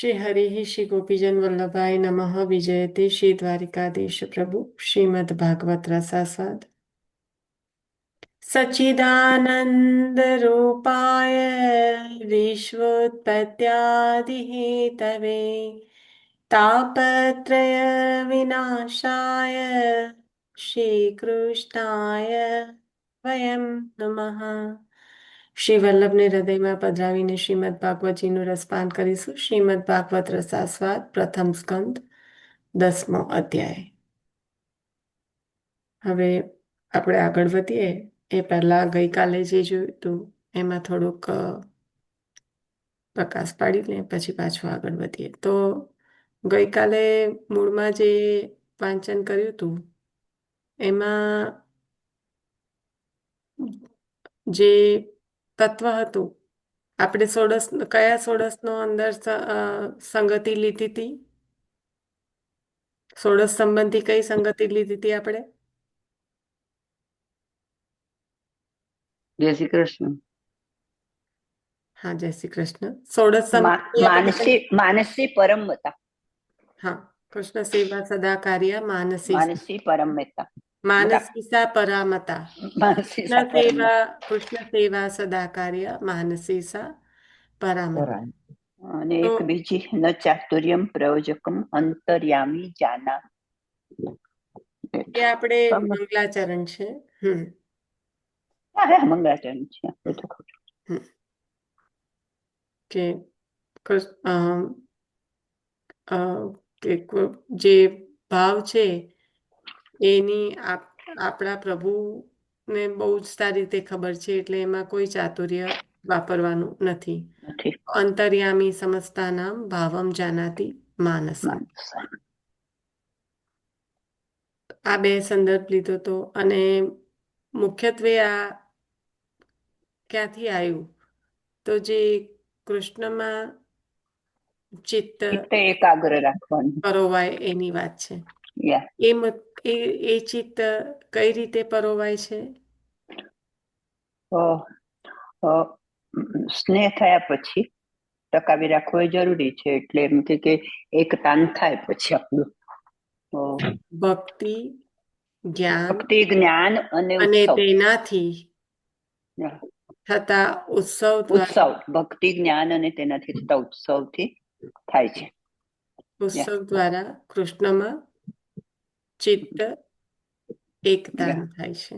श्री हरि श्री गोपीजन वल्लभाय नमः विजयते श्री द्वारिकाधीश प्रभु श्रीमद् भागवत रसास्वाद सच्चिदानंद रूपाय विश्वोत्पत्त्यादिहेतवे तापत्रय विनाशाय श्रीकृष्णाय वयं नमः। શ્રી વલ્લભને હૃદયમાં પધરાવીને શ્રીમદ ભાગવતજીનું રસપાન કરીશું. શ્રીમદ ભાગવત રસાસ્વાદ પ્રથમ સ્કંદ 10મો અધ્યાય. હવે આપણે આગળ વધીએ એ પહેલા ગઈકાલે જે જોયું હતું એમાં થોડુંક પ્રકાશ પાડીને પછી પાછું આગળ વધીએ. તો ગઈકાલે મૂળમાં જે વાંચન કર્યું હતું એમાં જે તત્વ હતું, આપણે કયા ષોડશનો અંદર સંગતિ લીધી હતી? ષોડશ સંબંધી કઈ સંગતિ લીધી હતી આપણે? જય શ્રી કૃષ્ણ. હા, જય શ્રી કૃષ્ણ. ષોડશ સંબંધી માનસી પરમતા. હા, કૃષ્ણ સેવા સદા કાર્ય માનસી પરમતા. માનસીસા પરામતા. કૃષ્ણ સેવા સદા કાર્ય માનસીસા પરામતા. અને એક બીજી ન ચાતુર્યમ પ્રયોજકમ અંતર્યામી જાના. એ આપણે મંગલાચરણ છે. મંગલાચરણ છે. કે જે ભાવ છે એની આપણા પ્રભુને બહુ જ સારી રીતે ખબર છે, એટલે એમાં કોઈ ચાતુર્ય વાપરવાનું નથી. અંતર્યામી સમસ્તાનામ ભાવમ જાનાતિ માનસ. આ બે સંદર્ભ લીધો તો, અને મુખ્યત્વે આ ક્યાંથી આવ્યું તો જે કૃષ્ણમાં ચિત્ત એકાગ્ર રાખવાનું પરોવાય એની વાત છે. એ ચિત્ત કઈ રીતે પરોવાય છે? સ્નેહ થયા પછી ટકાવી રાખવો એ જરૂરી છે. એટલે એમ કે એક તાન થાય પછી આપણું ભક્તિ જ્ઞાન અને તેનાથી થતા ઉત્સવ. ભક્તિ જ્ઞાન અને તેનાથી થતા ઉત્સવથી થાય છે. ઉત્સવ દ્વારા કૃષ્ણમાં ચિત્ત એકતાન થાય છે.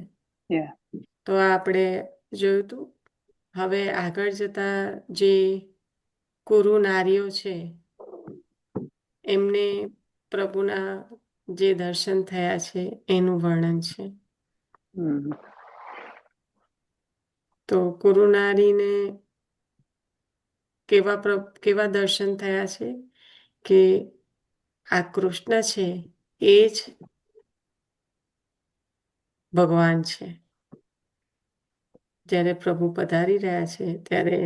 તો આપણે જોયું હતું. હવે આગળ જતા જે કુરુ નારીઓ છે એમને પ્રભુના જે દર્શન થયા છે એનું વર્ણન છે. તો કુરુ નારીને કેવા દર્શન થયા છે કે આ કૃષ્ણ છે એ જ ભગવાન છે. જ્યારે પ્રભુ પધારી રહ્યા છે ત્યારે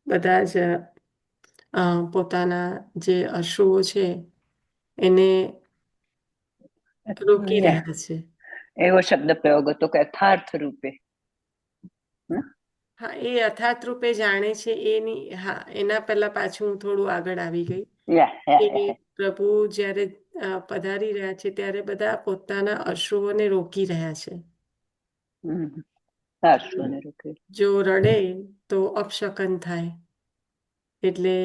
બધા જ પોતાના જે અશ્રુઓ છે એને રોકી રહ્યા છે. એવો શબ્દ પ્રયોગ હતો કે યથાર્થ રૂપે. હા, એ યથાર્થ રૂપે જાણે છે એના પહેલા પાછું હું થોડું આગળ આવી ગઈ. પ્રભુ જ્યારે પધારી રહ્યા છે ત્યારે બધા પોતાના અશ્રુઓને રોકી રહ્યા છે. જો રડે તો અપશકન થાય, એટલે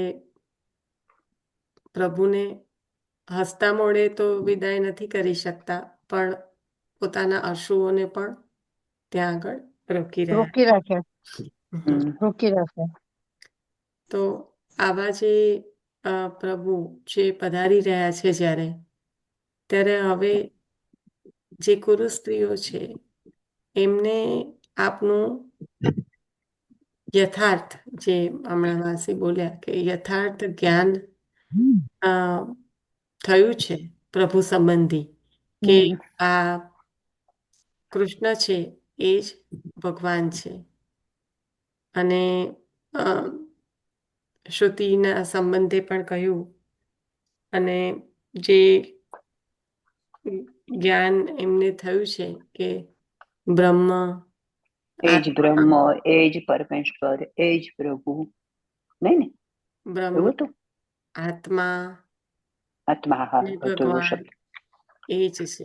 પ્રભુને હસતા મોડે તો વિદાય નથી કરી શકતા, પણ પોતાના અશ્રુઓને પણ ત્યાં આગળ રોકી રાખે. તો આવા જે પ્રભુ જે પધારી રહ્યા છે ત્યારે હવે જે કુરુ સ્ત્રીઓ છે એમને આપનું યથાર્થ, જે હમણાં વાસી બોલ્યા કે યથાર્થ જ્ઞાન થયું છે પ્રભુ સંબંધી, કે આ કૃષ્ણ છે એ જ ભગવાન છે. અને શ્રુતિના સંબંધે પણ કહ્યું, અને જે જ્ઞાન એમને થયું છે કે બ્રહ્મ એ જ બ્રહ્મ, એ જ પરમેશ્વર, એ જ પ્રભુ. નહીં ને? બ્રહ્મ આત્મા આત્મા, હા, ને હતો એવો ભગવાન શબ્દ. એ જ છે.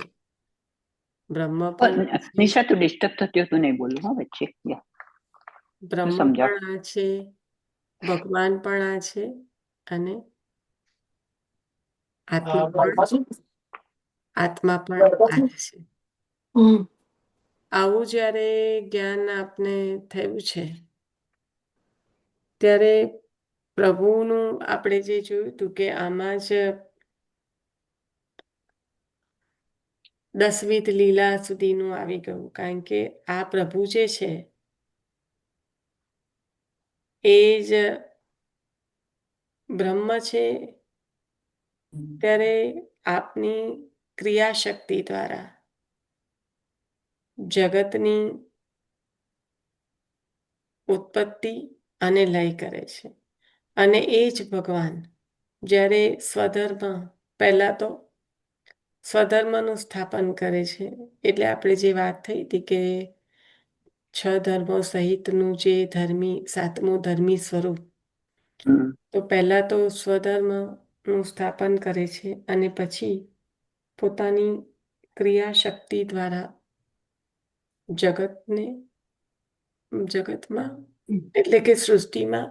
બ્રહ્મ પણ છે, નિશા, તું ડિસ્ટર્બ થતી તું નહીં બોલું, હા, વચ્ચે. તું બ્રહ્મ સમજાવ. પણ આ છે, ભગવાન પણ આ છે, અને આત્મા પણ આ જ છે. આવું જ્યારે જ્ઞાન આપને થયું છે, ત્યારે પ્રભુનું આપણે જે જોયું હતું કે આમાં જ દસવિધ લીલા સુધીનું આવી ગયું. કારણ કે આ પ્રભુ જે છે એ જ બ્રહ્મ છે, ત્યારે આપની ક્રિયાશક્તિ દ્વારા જગતની ઉત્પત્તિ અને લય કરે છે. અને એ જ ભગવાન જ્યારે સ્વધર્મ, પહેલા તો સ્વધર્મનું સ્થાપન કરે છે. એટલે આપણે જે વાત થઈ હતી કે 6 ધર્મો સહિતનું જે સાતમું ધર્મી સ્વરૂપ, તો પહેલા તો સ્વધર્મનું સ્થાપન કરે છે અને પછી પોતાની ક્રિયાશક્તિ દ્વારા જગતમાં એટલે કે સૃષ્ટિમાં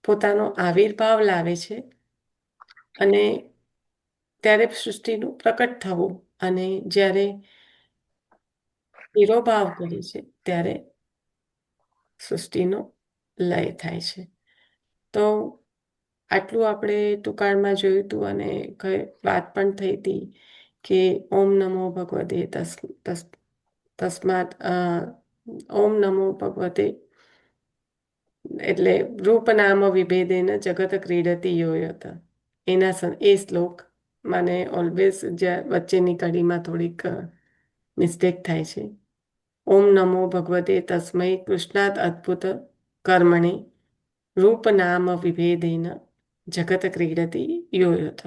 પોતાનો આવિર્ભાવ લાવે છે. અને ત્યારે સૃષ્ટિનું પ્રકટ થવું, અને જ્યારે તિરોભાવ કરે છે ત્યારે સૃષ્ટિનો લય થાય છે. તો આટલું આપણે ટૂંકાણમાં જોયું હતું, અને વાત પણ થઈ હતી કે ઓમ નમો ભગવતે તસ્માત ઓમ નમો ભગવતે, એટલે રૂપનામ વિભેદેન જગત ક્રીડતી યોયત. એ શ્લોક મને ઓલવેઝ વચ્ચેની કડીમાં થોડીક મિસ્ટેક થાય છે. ઓમ નમો ભગવતે તસ્મૈ કૃષ્ણાત અદ્ભુત કર્મણે રૂપનામ વિભેદેન જગત ક્રીડતી યોયથ.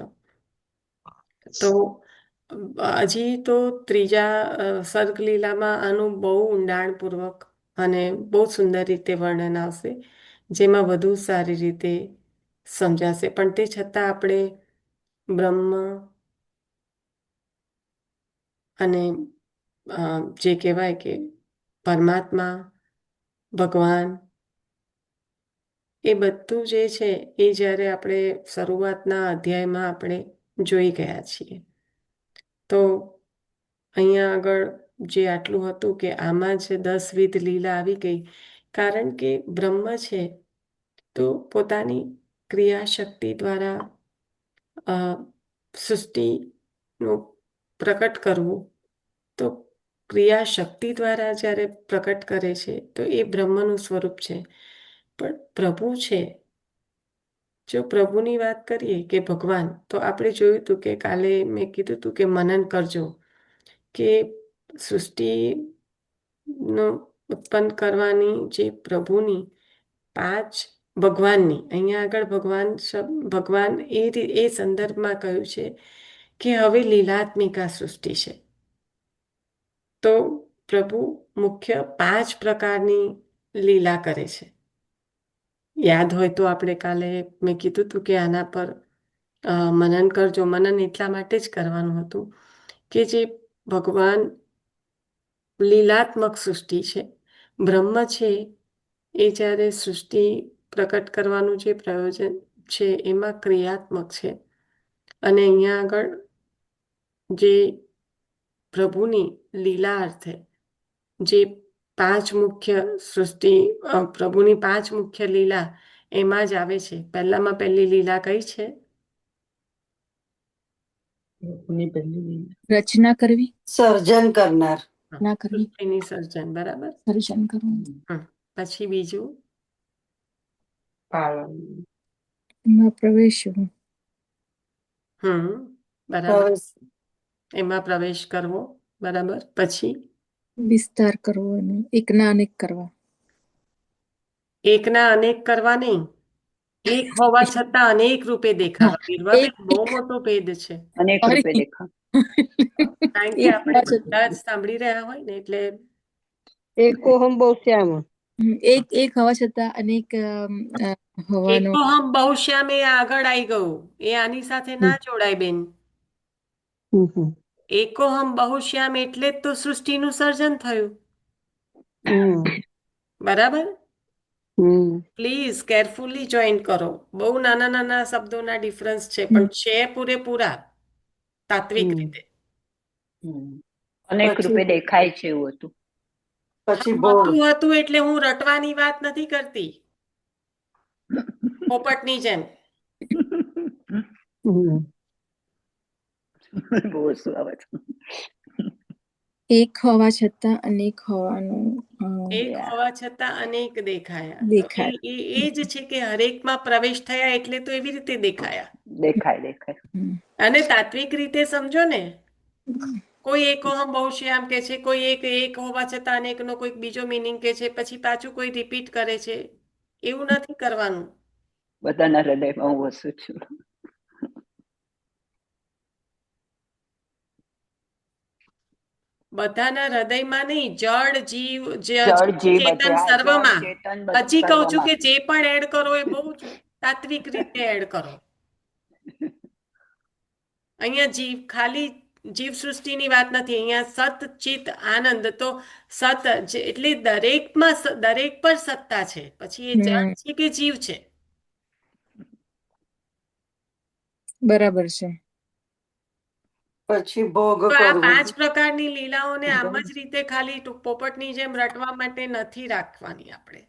તો હજી તો ત્રીજા સર્ગલીલામાં આનું બહુ ઊંડાણપૂર્વક અને બહુ સુંદર રીતે વર્ણન આવશે, જેમાં વધુ સારી રીતે સમજાશે. પણ તે છતાં આપણે બ્રહ્મ અને જે કહેવાય કે પરમાત્મા, ભગવાન, એ બધું જે છે એ જ્યારે આપણે શરૂઆતના અધ્યાયમાં આપણે જોઈ ગયા છીએ. તો અહીંયા આગળ જે આટલું હતું કે આમાં જ 10 લીલા આવી ગઈ, કારણ કે બ્રહ્મ છે તો પોતાની ક્રિયાશક્તિ દ્વારા સૃષ્ટિનું પ્રકટ કરવું, તો ક્રિયાશક્તિ દ્વારા જ્યારે પ્રકટ કરે છે તો એ બ્રહ્મનું સ્વરૂપ છે. પણ પ્રભુ છે, જો પ્રભુની વાત કરીએ કે ભગવાન, તો આપણે જોયું હતું કે કાલે મેં કીધું હતું કે મનન કરજો કે સૃષ્ટિનો ઉત્પન્ન કરવાની જે પ્રભુની ભગવાનની, અહીંયા આગળ ભગવાન એ સંદર્ભમાં કહ્યું છે કે હવે લીલાત્મિકા સૃષ્ટિ છે. તો પ્રભુ મુખ્ય 5 પ્રકારની લીલા કરે છે. યાદ હોય તો આપણે કાલે મેં કીધું હતું કે આના પર મનન કરજો. મનન એટલા માટે જ કરવાનું હતું કે જે ભગવાન લીલાત્મક સૃષ્ટિ છે, બ્રહ્મ છે એ જ્યારે સૃષ્ટિ પ્રકટ કરવાનું જે પ્રયોજન છે એમાં ક્રિયાત્મક છે. અને અહીંયા આગળ જે પ્રભુની લીલા અર્થે જે 5 મુખ્ય પ્રભુની 5 મુખ્ય લીલા એમાં જ આવે છે. પહેલામાં પહેલી લીલા કઈ છે? રચના કરવી, સર્જન કરનાર, ના કરવી, સૃષ્ટિની સર્જન, બરાબર. સર્જન કરવું. પછી બીજું એમાં પ્રવેશવું, બરાબર, એમાં પ્રવેશ કરવો, બરાબર. પછી વિસ્તાર કરવો, અને એકના અનેક કરવા. એકના અનેક કરવા નહીં, એક હોવા છતાં અનેક રૂપે દેખાવા. બિરવાબેન, બહુ મોટો ભેદ છે. અનેક રૂપે દેખા. કારણ કે આપણે બધા જ સાંભળી રહ્યા હોય ને, એટલે એકોહમ બહુ શ્યામ. એક હોવા છતાં અનેક હોવાનો એકોહમ બહુશ્યામ એ આગળ આવી ગયું, એ આની સાથે ના જોડાય બેન. એકોહમ બહુશ્યામ એટલે જ તો સૃષ્ટિનું સર્જન થયું. બરાબર. પ્લીઝ કેરફુલી જોઈન કરો. બહુ નાના નાના શબ્દોના ડિફરન્સ છે, પણ છે પૂરેપૂરા તાત્વિક રીતે. અનેક પછી- રૂપે દેખાય છે એવું હતું. પછી ભોગ હતું એટલે હું રટવાની વાત નથી કરતી, પોપટની જેમ. બહુ શું આવે છે. એક હોવા છતાં અનેક હોવાનું એક હોવા છતાં અનેક દેખાયા. તો દેખાય. એ જ છે કે હરેકમાં પ્રવેશ થયા એટલે તો એવી રીતે દેખાયા. દેખાય. અને તાત્વિક રીતે સમજો ને, કોઈ એકોહમ બહુશ્યામ કે છે, કોઈ એક હોવા છતાં અનેકનો કોઈક બીજો મિનિંગ કે છે, પછી પાછું કોઈ રિપીટ કરે છે. એવું નથી કરવાનું. બધાના હૃદયમાં હું વસું છું. બધાના હૃદયમાં નહીં, જળ જીવ જળ જીવ ચેતન બધે, જળ સર્વમાં. ચેતન હજી કહું છું કે સર્વમાં. જે પણ એડ કરો એ બહુ જ તાત્વિક રીતે એડ કરો. અહીંયા જીવ ખાલી જીવ સૃષ્ટિની વાત નથી, અહીંયા સત ચિત આનંદ. તો સત એટલે દરેક પર સત્તા છે, પછી એ જળ છે કે જીવ છે. બરાબર છે. પછી ભોગ તો આ કરવું. 5 પ્રકારની લીલાઓને આમ જ રીતે ખાલી પોપટની જેમ રટવા માટે નથી રાખવાની આપણે.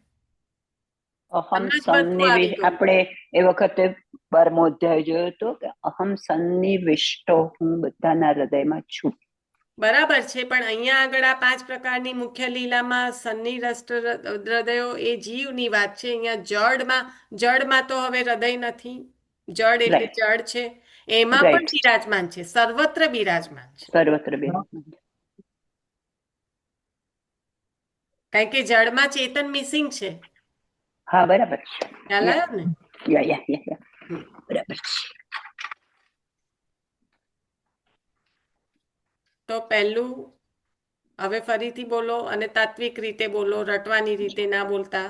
અહમ આમાં જ બધું આવી સન્નિવિષ્ટ, ગયું. આપણે એ વખતે 12મો અધ્યાય જોયો હતો કે અહમ સન્નિવિષ્ટો, હું બધાના હૃદયમાં છું. બરાબર છે, પણ અહીંયા આગળ આ 5 પ્રકારની મુખ્ય લીલામાં સન્નિરસ્ત હૃદયો એ જીવની વાત છે. અહીંયા જળમાં તો હવે હૃદય નથી, જળ એટલે Right. જળ છે. એમાં પણ Right. બિરાજમાન છે, સર્વત્ર બિરાજમાન છે. સર્વત્ર બે. કારણ કે જળમાં ચેતન મિસિંગ છે. હા, બરાબર છે. ખ્યાલ આવ્યો ને? યા હમ. બરાબર છે. તો પહેલું હવે ફરીથી બોલો અને તાત્વિક રીતે બોલો, રટવાની રીતે ના બોલતા.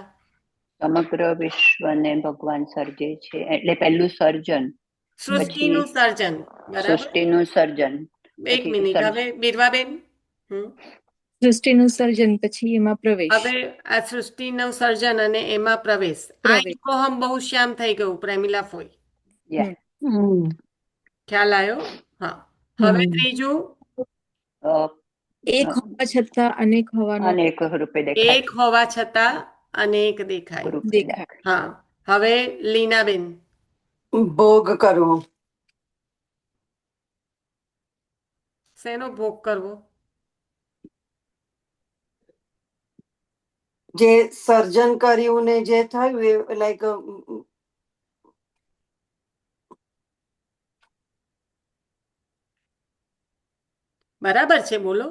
સમગ્ર વિશ્વને ભગવાન સર્જે છે, એટલે પહેલું સર્જન, સૃષ્ટિનું સર્જન. બરાબર. સૃષ્ટિનું સર્જન. એક મિનિટ, હવે બિરવાબેન. સૃષ્ટિનું સર્જન, પછી એમાં પ્રવેશ. હવે આ સૃષ્ટિનું સર્જન અને એમાં પ્રવેશ. આ એકોહમ બહુશ્યામ થઈ ગયું, પ્રેમિલા ફોઈ. ખ્યાલ આવ્યો? હા. હવે ત્રીજું, એક હોવા છતાં અનેક હોવાનું અનેક રૂપે દેખાય. એક હોવા છતાં અનેક દેખાય. રૂપે દેખાય. હા. હવે લીનાબેન. ભોગ કરવો. શેનો ભોગ કરવો? જે સર્જન કર્યું ને જે થયું એ લાઈક બરાબર છે, બોલો.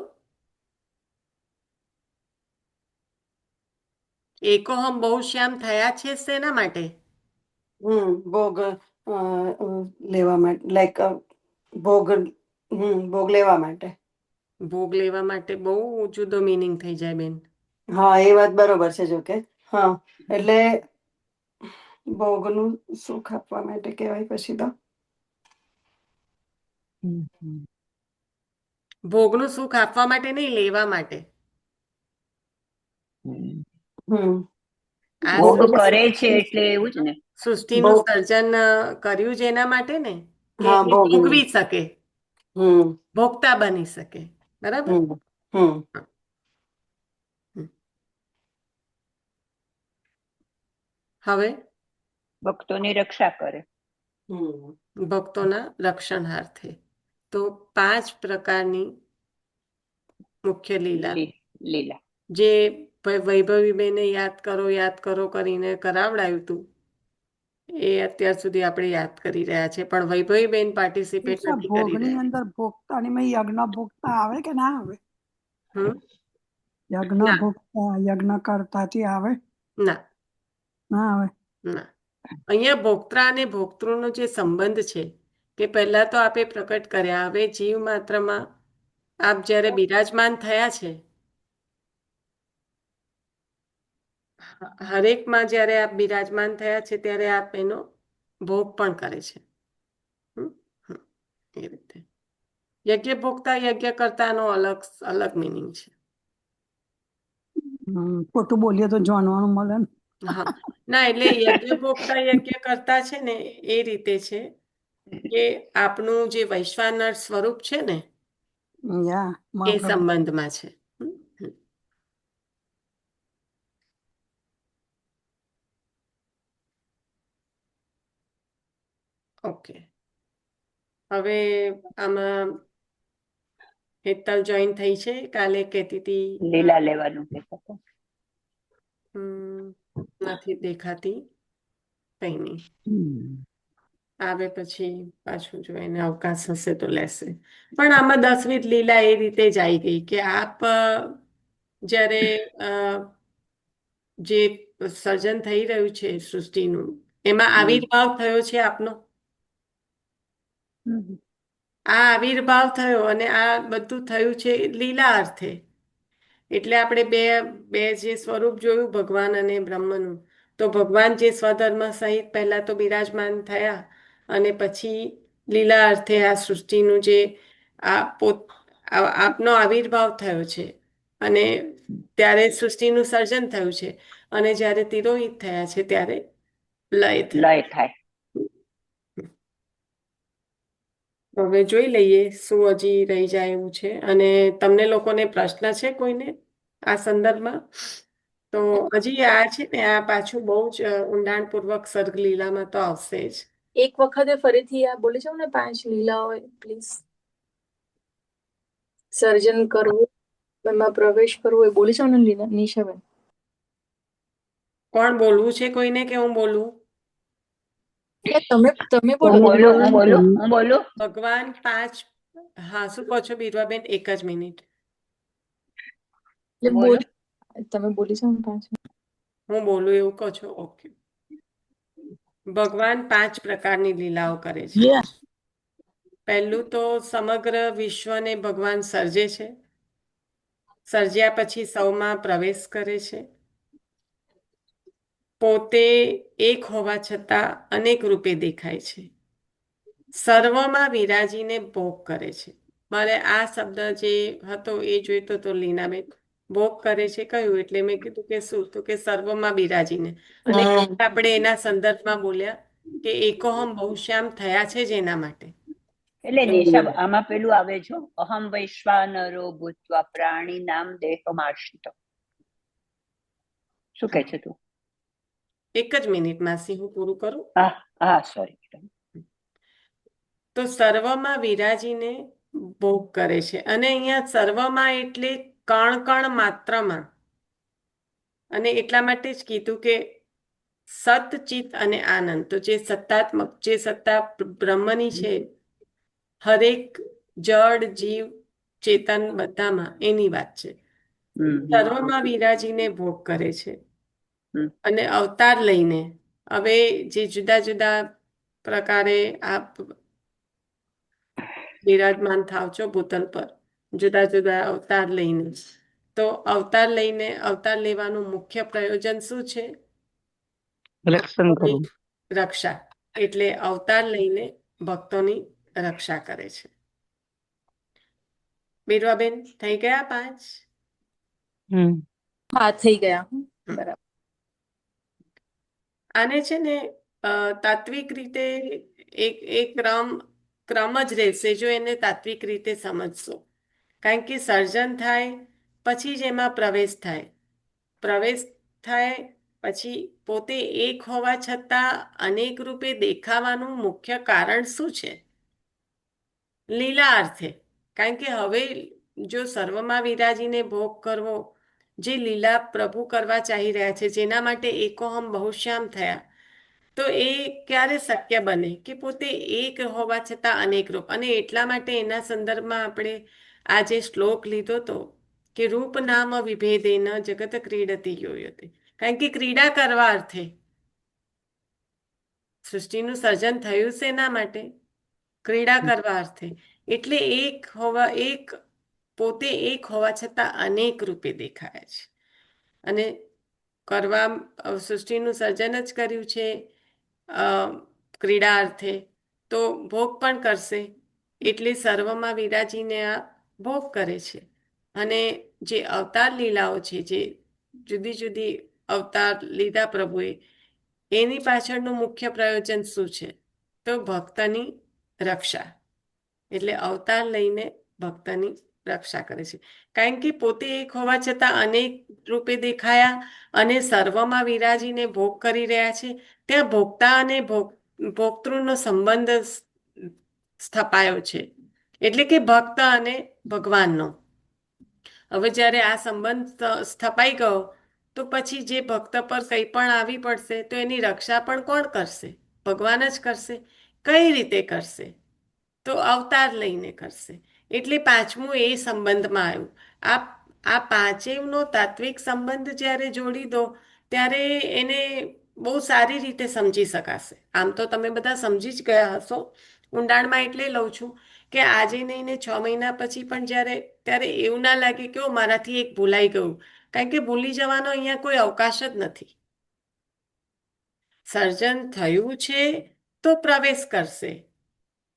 એકોહમ બહુશ્યામ થયા છે શેના માટે? ભોગ લેવા માટે, લાઈક ભોગ લેવા માટે. ભોગ લેવા માટે બહુ જુદો મિનિંગ થઈ જાય બેન. હા, એ વાત બરોબર છે. જો કે હા, એટલે ભોગનું સુખ આપવા માટે કહેવાય. પછી તો ભોગનું સુખ આપવા માટે નહીં, લેવા માટે. આ ભોગ કરે છે એટલે એવું જ ને. સૃષ્ટિનું સર્જન કર્યું છે એના માટે ને, કે હા, એ ભોગનું. ભોગવી શકે, ભોગતા બની શકે. બરાબર. હવે ભક્તોની રક્ષા કરે. ભક્તોના રક્ષણાર્થે. તો 5 પ્રકારની મુખ્ય લીલા જે વૈભવીબેને યાદ કરો કરીને કરાવડાયું હતું, એ અત્યાર સુધી આપણે યાદ કરી રહ્યા છે, પણ વૈભવીબેન પાર્ટિસિપેટ નથી કરી ભોગની રહ્યા. અંદર ભોગતાની યજ્ઞ ભોગતા આવે કે ના આવે? ના. યજ્ઞ કરતાથી આવે? ના આવે. ના. અહીંયા ભોક્તા અને ભોક્તૃનો જે સંબંધ છે કે પહેલા તો આપે પ્રકટ કર્યા, હવે જીવ માત્રમાં આપ જ્યારે બિરાજમાન થયા છે, હરેકમાં જ્યારે આપ બિરાજમાન થયા છે ત્યારે આપ એનો ભોગ પણ કરે છે. હમ? હમ. એ રીતે યજ્ઞ ભોગતા યજ્ઞ કરતાનો અલગ અલગ મિનિંગ છે. ખોટું બોલીએ તો જાણવાનું મળે ને. હા, ના એટલે યજ્ઞ ભોગતા યજ્ઞ કરતા છે ને એ રીતે છે કે આપનું જે વૈશ્વાનર સ્વરૂપ છે ને યા એ મહાપ્રભુ. સંબંધમાં છે. હમ? હમ. ઓકે, હવે આમાં હેતલ જોઈન થઈ છે. કાલે કહેતી હતી લીલા લેવાનું કહેતા હતા. નથી દેખાતી. કઈ નહીં, આવે પછી પાછું જો એને અવકાશ હશે તો લેશે. પણ આમાં 10મી જ લીલા એ રીતે જ આવી ગઈ કે આપ જ્યારે જે સર્જન થઈ રહ્યું છે સૃષ્ટિનું એમાં આવિર્ભાવ થયો છે આપનો. આ આવિર્ભાવ થયો અને આ બધું થયું છે લીલા અર્થે. એટલે આપણે બે જે સ્વરૂપ જોયું ભગવાન અને બ્રહ્મનું, તો ભગવાન જે સ્વધર્મ સહિત પહેલા તો બિરાજમાન થયા અને પછી લીલા અર્થે આ સૃષ્ટિનું જે આપનો આવિર્ભાવ થયો છે અને ત્યારે સૃષ્ટિનું સર્જન થયું છે અને જ્યારે તિરોહિત થયા છે ત્યારે લય થયો. લય થાય. હવે જોઈ લઈએ શું હજી રહી જાય એવું છે. અને તમને લોકોને પ્રશ્ન છે કોઈને આ સંદર્ભમાં? તો હજી આ છે ને આ પાછું બહુ જ ઊંડાણપૂર્વક સર્ગ લીલામાં તો આવશે જ. એક વખતે ફરીથી આ બોલી જાવ ને 5 લીલાઓ પ્લીઝ. સર્જન કરવું, એમાં પ્રવેશ કરવો એ બોલી જાવ ને નિશાબેન. કોણ બોલવું છે કોઈને કે હું બોલું? તમે હું બોલો. બોલું. ભગવાન 5, હા શું કહો છો બીરવાબેન? એક જ મિનિટ, તમે બોલી જાવ ને 5. હું બોલું એવું કહો છો? ઓકે. ભગવાન 5 પ્રકારની લીલાઓ કરે છે. પહેલું તો સમગ્ર વિશ્વને ભગવાન સર્જે છે. સર્જ્યા પછી સૌમાં પ્રવેશ કરે છે. પોતે એક હોવા છતાં અનેક રૂપે દેખાય છે. સર્વમાં વિરાજીને ભોગ કરે છે. મારે આ શબ્દ જે હતો એ જોઈતો તો લીનાબેન. ભોગ કરે છે કયું? એટલે મેં કીધું કે શું? તો કે સર્વમાં બિરાજીને. અને આપણે એના સંદર્ભમાં બોલ્યા કે એકોહમ બહુશ્યામ થયા છે જેના માટે. એટલે નિશા આમાં પેલું આવે છે, અહમ વૈશ્વાનરો ભૂત્વા પ્રાણી નામ દેહમાશ્રિતો. શું કહે છે તું? એક જ મિનિટ માસી, હું પૂરું કરું. હા સોરી. તો સર્વમાં વિરાજીને ભોગ કરે છે. અને અહીંયા સર્વમાં એટલે કણ કણ માત્રમાં. અને એટલા માટે જ કીધું કે સતચિત અને આનંદ, તો જે સત્તાત્મક, જે સત્તા બ્રહ્મની છે હરેક જડ જીવ ચેતન બધામાં, એની વાત છે. સર્વમાં વિરાજીને ભોગ કરે છે. અને અવતાર લઈને, હવે જે જુદા જુદા પ્રકારે આપ બિરાજમાન થાવ છો ભૂતલ પર, જુદા જુદા અવતાર લઈને, તો અવતાર લઈને અવતાર લેવાનું મુખ્ય પ્રયોજન શું છે? રક્ષા. એટલે અવતાર લઈને ભક્તોની રક્ષા કરે છે. બીરવાબેન થઈ ગયા 5? હા થઈ ગયા. બરાબર. આને છે ને તાત્વિક રીતે એક ક્રમ જ રહેશે જો એને તાત્વિક રીતે સમજશો. કારણ કે સર્જન થાય પછી જ એમાં પ્રવેશ થાય. પ્રવેશ થાય પછી પોતે એક હોવા છતાં અનેક રૂપે દેખાવાનું મુખ્ય કારણ શું છે? લીલા અર્થે. કારણ કે હવે જો સર્વમાં વિરાજીને ભોગ કરવો, જે લીલા પ્રભુ કરવા ચાહી રહ્યા છે, જેના માટે એકોહમ બહુશ્યામ થયા, તો એ ક્યારે શક્ય બને કે પોતે એક હોવા છતાં અનેક રૂપ. અને એટલા માટે એના સંદર્ભમાં આપણે આ જે શ્લોક લીધો તો કે રૂપ નામ વિભેદેન જગત ક્રીડતી યોયતે. કારણ કે ક્રીડા કરવા અર્થે સૃષ્ટિનું સર્જન થયું છે એના માટે, ક્રીડા કરવા અર્થે. એટલે પોતે એક હોવા છતાં અનેક રૂપે દેખાય છે. અને કરવા સૃષ્ટિનું સર્જન જ કર્યું છે ક્રીડા અર્થે, તો ભોગ પણ કરશે. એટલે સર્વમાં વિરાજીને આ ભોગ કરે છે. અને જે અવતાર લીલાઓ છે, જે જુદી જુદી અવતાર લીધા પ્રભુએ, એની પાછળનું મુખ્ય પ્રયોજન શું છે? તો ભક્તની રક્ષા. એટલે અવતાર લઈને ભક્તની રક્ષા કરે છે. કારણ કે પોતે એક હોવા છતાં અનેક રૂપે દેખાયા અને સર્વમાં વિરાજીને ભોગ કરી રહ્યા છે. ત્યાં ભોગતા અને ભોક્તૃનો સંબંધ સ્થપાયો છે. એટલે કે ભક્ત અને ભગવાનનો. હવે જ્યારે આ સંબંધ સ્થપાઈ ગયો, તો પછી જે ભક્ત પર કંઈ પણ આવી પડશે તો એની રક્ષા પણ કોણ કરશે? ભગવાન જ કરશે. કઈ રીતે કરશે? તો અવતાર લઈને કરશે. એટલે પાંચમું એ સંબંધમાં આવ્યું. આ પાંચેયનો તાત્વિક સંબંધ જ્યારે જોડી દો ત્યારે એને બહુ સારી રીતે સમજી શકાશે. આમ તો તમે બધા સમજી જ ગયા હશો. ઊંડાણમાં એટલે લઉં છું કે આજે નહીં ને 6 મહિના પછી પણ ત્યારે એવું ના લાગે કે મારાથી એક ભૂલાઈ ગયું. કારણ કે ભૂલી જવાનો અહીંયા કોઈ અવકાશ જ નથી. સર્જન થયું છે તો પ્રવેશ કરશે.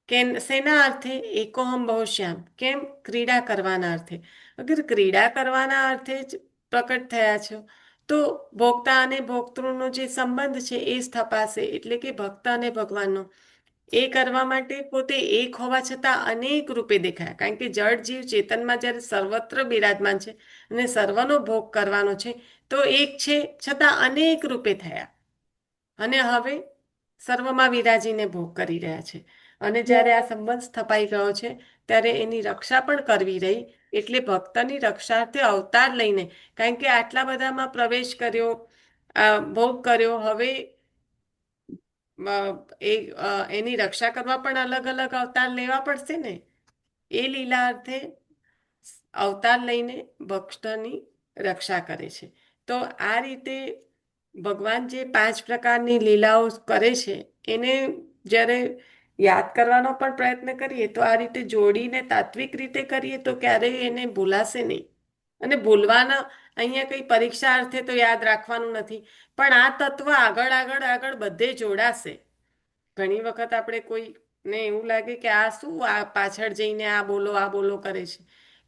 કે શેના અર્થે? એકોહમ બહુશ્યામ. કેમ? ક્રીડા કરવાના અર્થે. અગર ક્રીડા કરવાના અર્થે જ પ્રકટ થયા છો તો ભોક્તા અને ભોક્તૃનો જે સંબંધ છે એ સ્થપાશે. એટલે કે ભક્ત અને ભગવાનનો. એ કરવા માટે પોતે એક હોવા છતાં અનેક રૂપે દેખાયા. કારણ કે જળ જીવ ચેતનમાં જ્યારે સર્વત્ર બિરાજમાન છે અને સર્વનો ભોગ કરવાનો છે, તો એક છે છતાં અનેક રૂપે થયા. અને હવે સર્વમાં વિરાજીને ભોગ કરી રહ્યા છે. અને જ્યારે આ સંબંધ સ્થપાઈ ગયો છે ત્યારે એની રક્ષા પણ કરવી રહી. એટલે ભક્તની રક્ષાર્થે અવતાર લઈને, કારણ કે આટલા બધામાં પ્રવેશ કર્યો, ભોગ કર્યો, હવે એની રક્ષા કરવા પણ અલગ અલગ અવતાર લેવા પડશે ને. એ લીલા અર્થે અવતાર લઈને ભક્તની રક્ષા કરે છે. તો આ રીતે ભગવાન જે 5 પ્રકારની લીલાઓ કરે છે એને જ્યારે યાદ કરવાનો પણ પ્રયત્ન કરીએ તો આ રીતે જોડીને તાત્વિક રીતે કરીએ તો ક્યારેય એને ભૂલાશે નહીં. અને ભૂલવાના અહીંયા કંઈ પરીક્ષા અર્થે તો યાદ રાખવાનું નથી, પણ આ તત્વ આગળ આગળ આગળ બધે જોડાશે. ઘણી વખત આપણે કોઈને એવું લાગે કે આ શું, આ પાછળ જઈને આ બોલો કરે છે,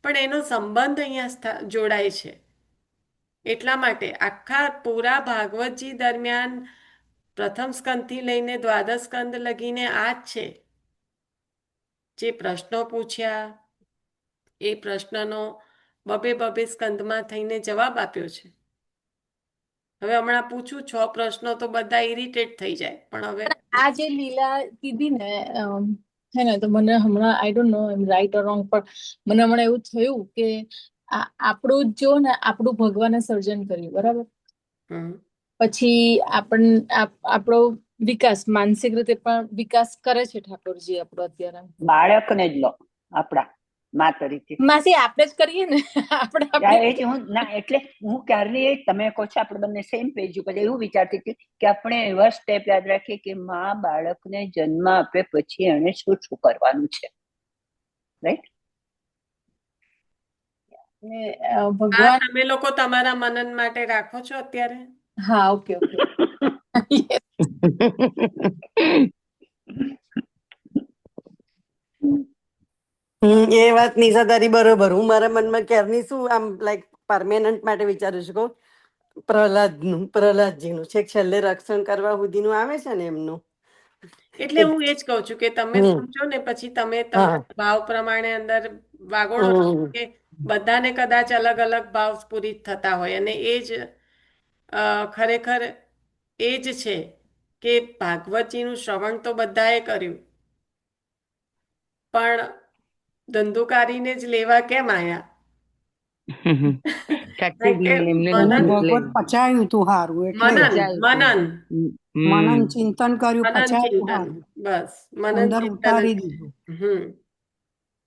પણ એનો સંબંધ અહીંયા જોડાય છે. એટલા માટે આખા પૂરા ભાગવતજી દરમિયાન પ્રથમ સ્કંદથી લઈને દ્વાદશ સ્કંદ લગીને આ જ છે. જે પ્રશ્નો પૂછ્યા એ પ્રશ્નનો બબે સ્કંદમાં થઈને જવાબ આપ્યો છે. હવે હમણાં પૂછું 6 પ્રશ્નો તો બધા ઇરિટેટ થઈ જાય, પણ હવે આ જે લીલા કીધી ને હે ને, તો મને હમણાં I don't know am right or wrong, પણ મને હમણાં એવું થયું કે આપણું જો ને આપણું ભગવાને સર્જન કર્યું, બરાબર? પછી આપણો વિકાસ માનસિક રીતે પણ વિકાસ કરે છે ઠાકોરજી આપણો. અત્યારે બાળકને જ લો આપણા મા તરીકે. માસી આપણે જ કરીએ ને. એટલે હું ક્યારેય, તમે કહો છો આપણે બંને સેમ પેજ ઉપર, એવું વિચારતી હતી કે આપણે એવા સ્ટેપ યાદ રાખીએ કે મા બાળકને જન્મ આપે પછી એને શું શું કરવાનું છે. રાઈટ? ભગવાન તમે લોકો તમારા મનન માટે રાખો છો અત્યારે? હા, ઓકે. એ વાત નિશા તારી બરોબર. હું મારા મનમાં ક્યારની શું આમ લાઈક પરમેનન્ટ માટે વિચારું છું. પ્રહલાદજીનું છેક છેલ્લે રક્ષણ કરવા સુધીનું આવે છે ને એમનું. એટલે હું એ જ કહું છું કે તમે સમજો ને પછી તમે તમારા ભાવ પ્રમાણે અંદર વાગોળો કે બધાને કદાચ અલગ અલગ ભાવ સ્ફુરિત થતા હોય. અને એ જ ખરેખર એ જ છે કે ભાગવતજીનું શ્રવણ તો બધાએ કર્યું, પણ ધંધુકારીને જ લેવા કેમ આયા? ભગવત પચાયું તું હારું એટલે મનન ચિંતન કર્યું, પચાયું હારું, બસ મનન અંદર ઉતારી દીધું.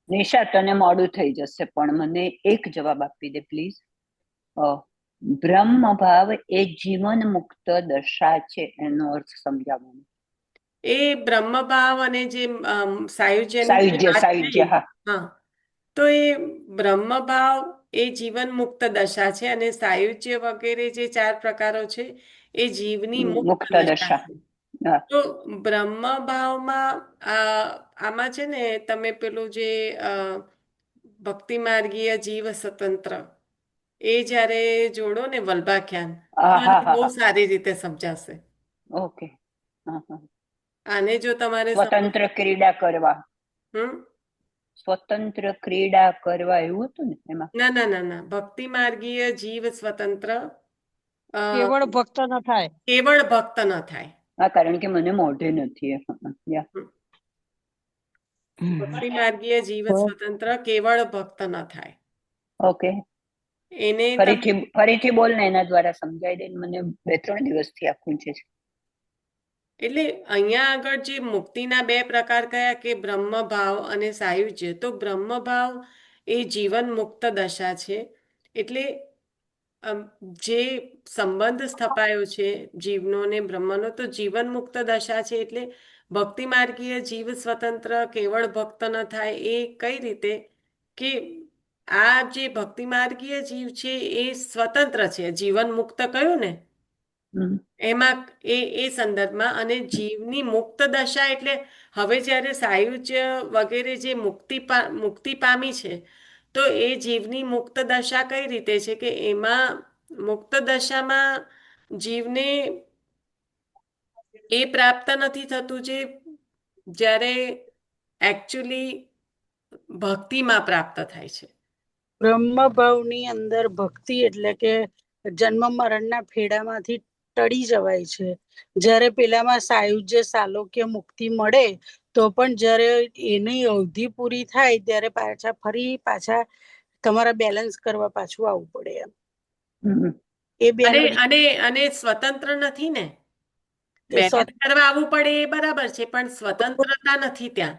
નિશા, તને મોડું થઈ જશે પણ મને એક જવાબ આપી દે પ્લીઝ. બ્રહ્મ ભાવ એ જીવન મુક્ત દશા છે, એનો અર્થ સમજાવવાનો. એ બ્રહ્મ ભાવ અને જે સાયુજ્ય, હા, તો એ બ્રહ્મ ભાવ એ જીવન મુક્ત દશા છે અને સાયુજ્ય વગેરે જે 4 પ્રકારો છે એ જીવની મુક્ત મુક્ત દશા દશા. છે. હા. તો બ્રહ્મ ભાવમાં આમાં છે ને તમે પેલું જે ભક્તિ માર્ગીય જીવ સ્વતંત્ર એ જ્યારે જોડો ને વલ્ભાખ્યાન તો હા આને હા બહુ હા. સારી રીતે સમજાશે. ઓકે. હા હા. આને જો તમારે સ્વતંત્ર ક્રીડા કરવા, હમ સ્વતંત્ર ક્રીડા કરવા એવું હતું ને એમાં. ના ના ના ના, ભક્તિ માર્ગીય જીવ સ્વતંત્ર કેવળ ભક્ત ન થાય. કેવળ ભક્ત ન થાય. હા, કારણ કે મને મોઢે નથી. ભક્તિ માર્ગીય જીવ સ્વતંત્ર કેવળ ભક્ત ન થાય. ઓકે. એને ફરીથી બોલ ને, એના દ્વારા સમજાય દે. મને 2-3 દિવસથી આ પૂછે છે. એટલે અહીંયા આગળ જે મુક્તિના 2 પ્રકાર કયા કે બ્રહ્મ ભાવ અને સાયુજ્ય. તો બ્રહ્મ ભાવ એ જીવન મુક્ત દશા છે. એટલે જે સંબંધ સ્થપાયો છે જીવનો ને બ્રહ્મનો, તો જીવન મુક્ત દશા છે. એટલે ભક્તિ માર્ગીય જીવ સ્વતંત્ર કેવળ ભક્ત ન થાય એ કઈ રીતે કે આ જે ભક્તિ માર્ગીય જીવ છે એ સ્વતંત્ર છે. જીવન મુક્ત કહ્યું ને એમાં એ સંદર્ભમાં. અને જીવની મુક્ત દશા એટલે હવે જ્યારે સાયુજ્ય વગેરે જે મુક્તિ પામી છે, તો એ જીવની મુક્ત દશા કઈ રીતે છે કે એમાં મુક્ત દશામાં જીવને એ પ્રાપ્ત નથી થતું જે જ્યારે એકચ્યુઅલી ભક્તિમાં પ્રાપ્ત થાય છે. બ્રહ્મ ભાવની અંદર ભક્તિ એટલે કે જન્મ મરણના ફેડામાંથી ટળી જવાય છે. જ્યારે પેલામાં સાયુજ્ય સાલોક્ય મુક્તિ મળે, તો પણ જ્યારે એની અવધિ પૂરી થાય ત્યારે પાછા તમારા બેલેન્સ કરવા પાછું આવવું પડે એમ. એ અને બેનું અને અને સ્વતંત્ર નથી ને, બેલેન્સ કરવા આવવું પડે એ બરાબર છે, પણ સ્વતંત્રતા નથી ત્યાં.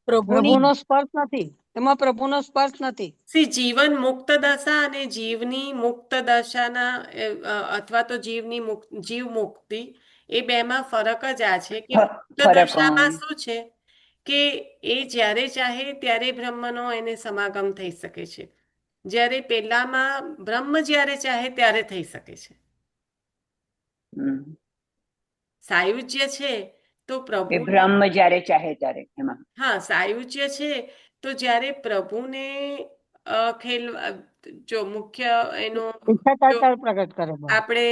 પ્રભુનો સ્પર્શ નથી એમાં, પ્રભુનો સ્પર્શ નથી. જીવન મુક્ત દશા અને જીવની મુક્ત દશાના અથવા તો જીવ મુક્તિ એ બેમાં ફરક જ આ છે કે મુક્ત ફરક. દશામાં શું છે કે એ જ્યારે ચાહે ત્યારે બ્રહ્મનો એને સમાગમ થઈ શકે છે. જ્યારે પેલામાં બ્રહ્મ જ્યારે ચાહે ત્યારે થઈ શકે છે. સાયુજ્ય છે તો પ્રભુ બ્રહ્મ જ્યારે ચાહે ત્યારે એમાં. હા, સાયુજ્ય છે તો જ્યારે પ્રભુને જો મુખ્ય એનો પ્રગટ કરે. આપણે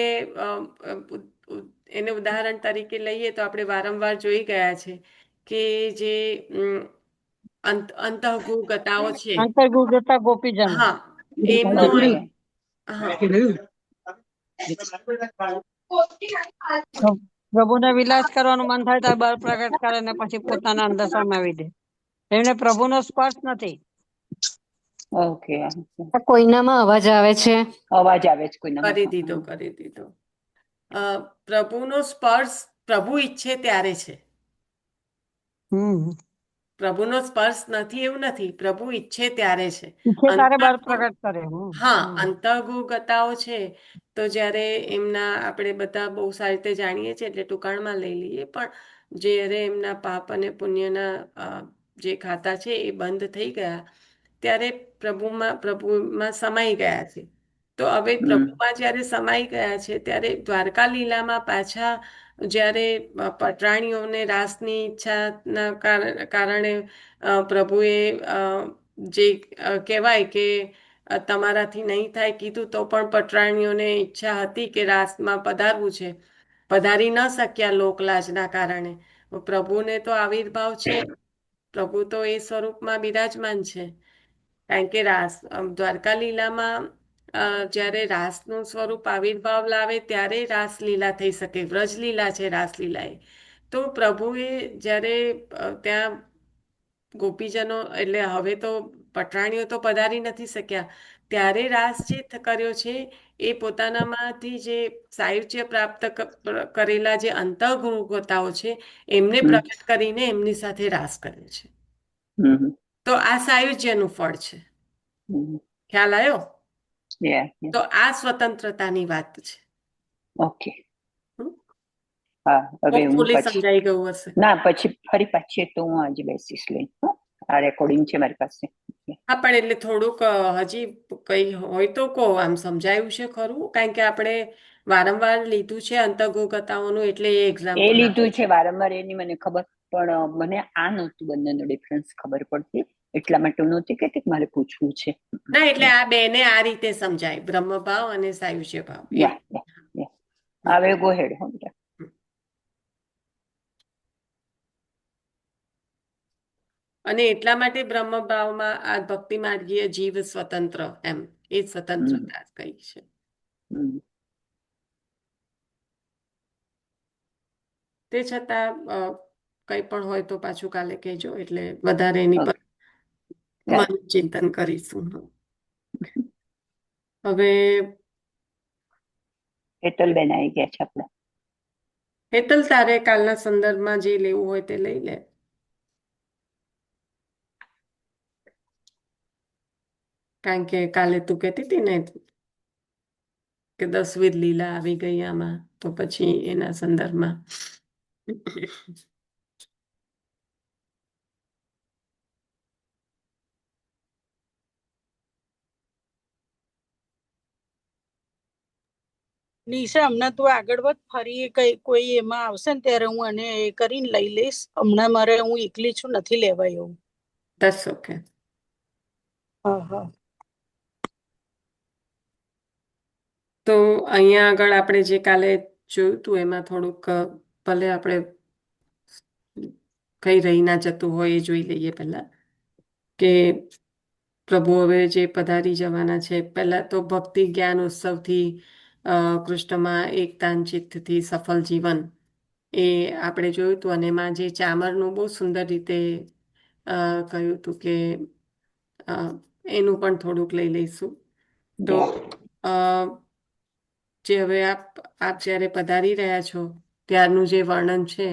એને ઉદાહરણ તરીકે લઈએ તો આપણે વારંવાર જોઈ ગયા છે કે જે અંતઃગુ ગતાઓ છે, અંતર્ગુગતા ગોપીજન. હા, એમનો હા પ્રભુને વિલાસ કરવાનું મન થાય તો બળ પ્રગટ કરે ને પછી પોતાના અંદર સમાવી દે. એમને પ્રભુનો સ્પર્શ નથી. ઓકે. કોઈનામાં અવાજ આવે છે. અવાજ આવે છે કોઈનામાં. કરી દીધો. પ્રભુનો સ્પર્શ પ્રભુ ઈચ્છે ત્યારે છે. પ્રભુનો સ્પર્શ નથી એવું નથી, પ્રભુ ઈચ્છે ત્યારે છે. હા, અંતઃગુ ગતાઓ છે તો જ્યારે એમના આપણે બધા બહુ સારી રીતે જાણીએ છીએ એટલે ટૂંકાણમાં લઈ લઈએ, પણ જ્યારે એમના પાપ અને પુણ્યના જે ખાતા છે એ બંધ થઈ ગયા ત્યારે પ્રભુમાં સમાઈ ગયા છે. તો હવે પ્રભુમાં જ્યારે સમાઈ ગયા છે ત્યારે દ્વારકા લીલામાં પાછા જ્યારે પટરાણીઓને રાસની ઈચ્છાના કારણે પ્રભુએ જે કહેવાય કે તમારાથી નહીં થાય કીધું તો પણ પટરાણીઓને ઈચ્છા હતી કે રાસમાં પધારવું છે, પધારી ન શક્યા લોકલાજના કારણે. પ્રભુને તો આવિર્ભાવ છે, પ્રભુ તો એ સ્વરૂપમાં બિરાજમાન છે. કારણ કે દ્વારકા લીલામાં જ્યારે રાસનું સ્વરૂપ આવિર્ભાવ લાવે ત્યારે રાસલીલા થઈ શકે. વ્રજલીલા છે રાસલીલા એ. તો પ્રભુએ જ્યારે ત્યાં ગોપીજનો એટલે હવે તો પટરાણીઓ તો પધારી નથી શક્યા, ત્યારે રાસ જે કર્યો છે એ પોતાનામાંથી જે સાયુજ્ય પ્રાપ્ત કરેલા જે અંતઃગુગતાઓ છે એમને પ્રગટ કરીને એમની સાથે રાસ કર્યો છે. તો આ સાયુજ્યનું ફળ છે. ખ્યાલ આવ્યો? તો આ સ્વતંત્રતાની વાત છે. ઓકે. હા, હવે હું સમજાઈ ગયું હશે. ના, પછી ફરી પાછી તો હું આજે બેસીશ લઈ. આ રેકોર્ડિંગ છે મારી પાસે. હા, પણ એટલે થોડુંક હજી કઈ હોય તો કહો, આમ સમજાયું છે ખરું? કારણ કે આપણે વારંવાર લીધું છે અંતર્ગોગતાઓનું, એટલે એ એ એક્ઝામ્પલ. લીધું છે વારંવાર, એની મને ખબર, પણ મને આ નહોતું બંનેનો ડિફરન્સ ખબર પડતી, એટલા માટે હું નહોતી કહેતી કે મારે પૂછવું છે. ના, એટલે આ બેને આ રીતે સમજાય, બ્રહ્મભાવ અને સાયુજ્ય ભાવ. યા યા યા હવે ગો હેડ. અને એટલા માટે બ્રહ્મભાવમાં આ ભક્તિ માર્ગીય જીવ સ્વતંત્ર, એમ એ સ્વતંત્રતા કઈ છે. તે છતાં કંઈ પણ હોય તો પાછું કાલે કહેજો, એટલે વધારે એની પર મન ચિંતન કરીશું. હવે હેતલબેન આવી ગયા છે આપણા. હેતલ, તારે કાલના સંદર્ભમાં જે લેવું હોય તે લઈ લે. કારણ કે કાલે તું કહેતી હતી ને કે 10વીર લીલા આવી ગઈ આમાં, તો પછી એના સંદર્ભમાં. નિશા, હમણાં તું આગળ વધ, ફરી કઈ કોઈ એમાં આવશે ને ત્યારે હું એને એ કરીને લઈ લઈશ. હમણાં મારે હું એકલી છું, નથી લેવાય એવું. ધટ્સ ઓકે. હા હા. તો અહીંયા આગળ આપણે જે કાલે જોયું હતું એમાં થોડુંક ભલે આપણે કઈ રહી ના જતું હોય એ જોઈ લઈએ પહેલા, કે પ્રભુ હવે જે પધારી જવાના છે. પહેલા તો ભક્તિ જ્ઞાન ઉત્સવથી કૃષ્ણમાં એકતાન ચિત્તથી સફળ જીવન, એ આપણે જોયું હતું. અને એમાં જે ચામરનું બહુ સુંદર રીતે કહ્યું હતું કે એનું પણ થોડુંક લઈ લઈશું. તો જે હવે આપ જ્યારે પધારી રહ્યા છો ત્યારનું જે વર્ણન છે,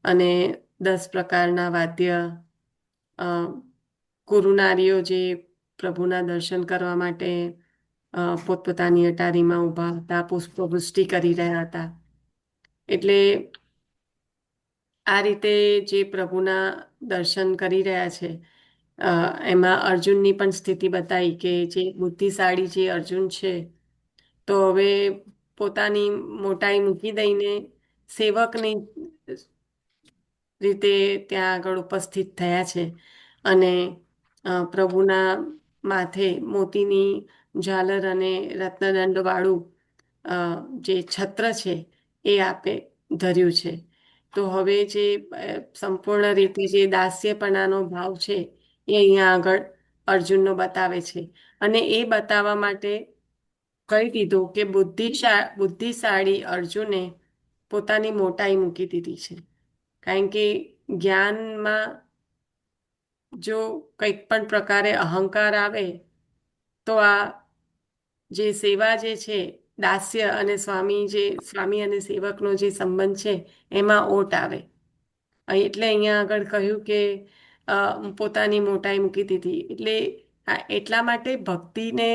અને 10 પ્રકારના વાદ્ય, કુરુનારીઓ જે પ્રભુના દર્શન કરવા માટે પોતપોતાની અટારીમાં ઊભા હતા, પુષ્પવૃષ્ટિ કરી રહ્યા હતા. એટલે આ રીતે જે પ્રભુના દર્શન કરી રહ્યા છે, એમાં અર્જુનની પણ સ્થિતિ બતાવી કે જે બુદ્ધિશાળી જે અર્જુન છે, તો હવે પોતાની મોટાઈ મૂકી દઈને સેવકની રીતે ત્યાં આગળ ઉપસ્થિત થયા છે. અને પ્રભુના માથે મોતીની ઝાલર અને રત્નદંડ વાળું જે છત્ર છે એ આપે ધર્યું છે. તો હવે જે સંપૂર્ણ રીતે જે દાસ્યપણાનો ભાવ છે એ અહીંયા આગળ અર્જુનનો બતાવે છે. અને એ બતાવવા માટે કહી દીધું કે બુદ્ધિશાળી અર્જુને પોતાની મોટાઈ મૂકી દીધી છે. કારણ કે જ્ઞાનમાં જો કંઈક પણ પ્રકારે અહંકાર આવે તો આ જે સેવા જે છે, દાસ્ય અને સ્વામી અને સેવકનો જે સંબંધ છે એમાં ઓટ આવે. એટલે અહીંયા આગળ કહ્યું કે પોતાની મોટાઈ મૂકી દીધી. એટલે એટલા માટે ભક્તિને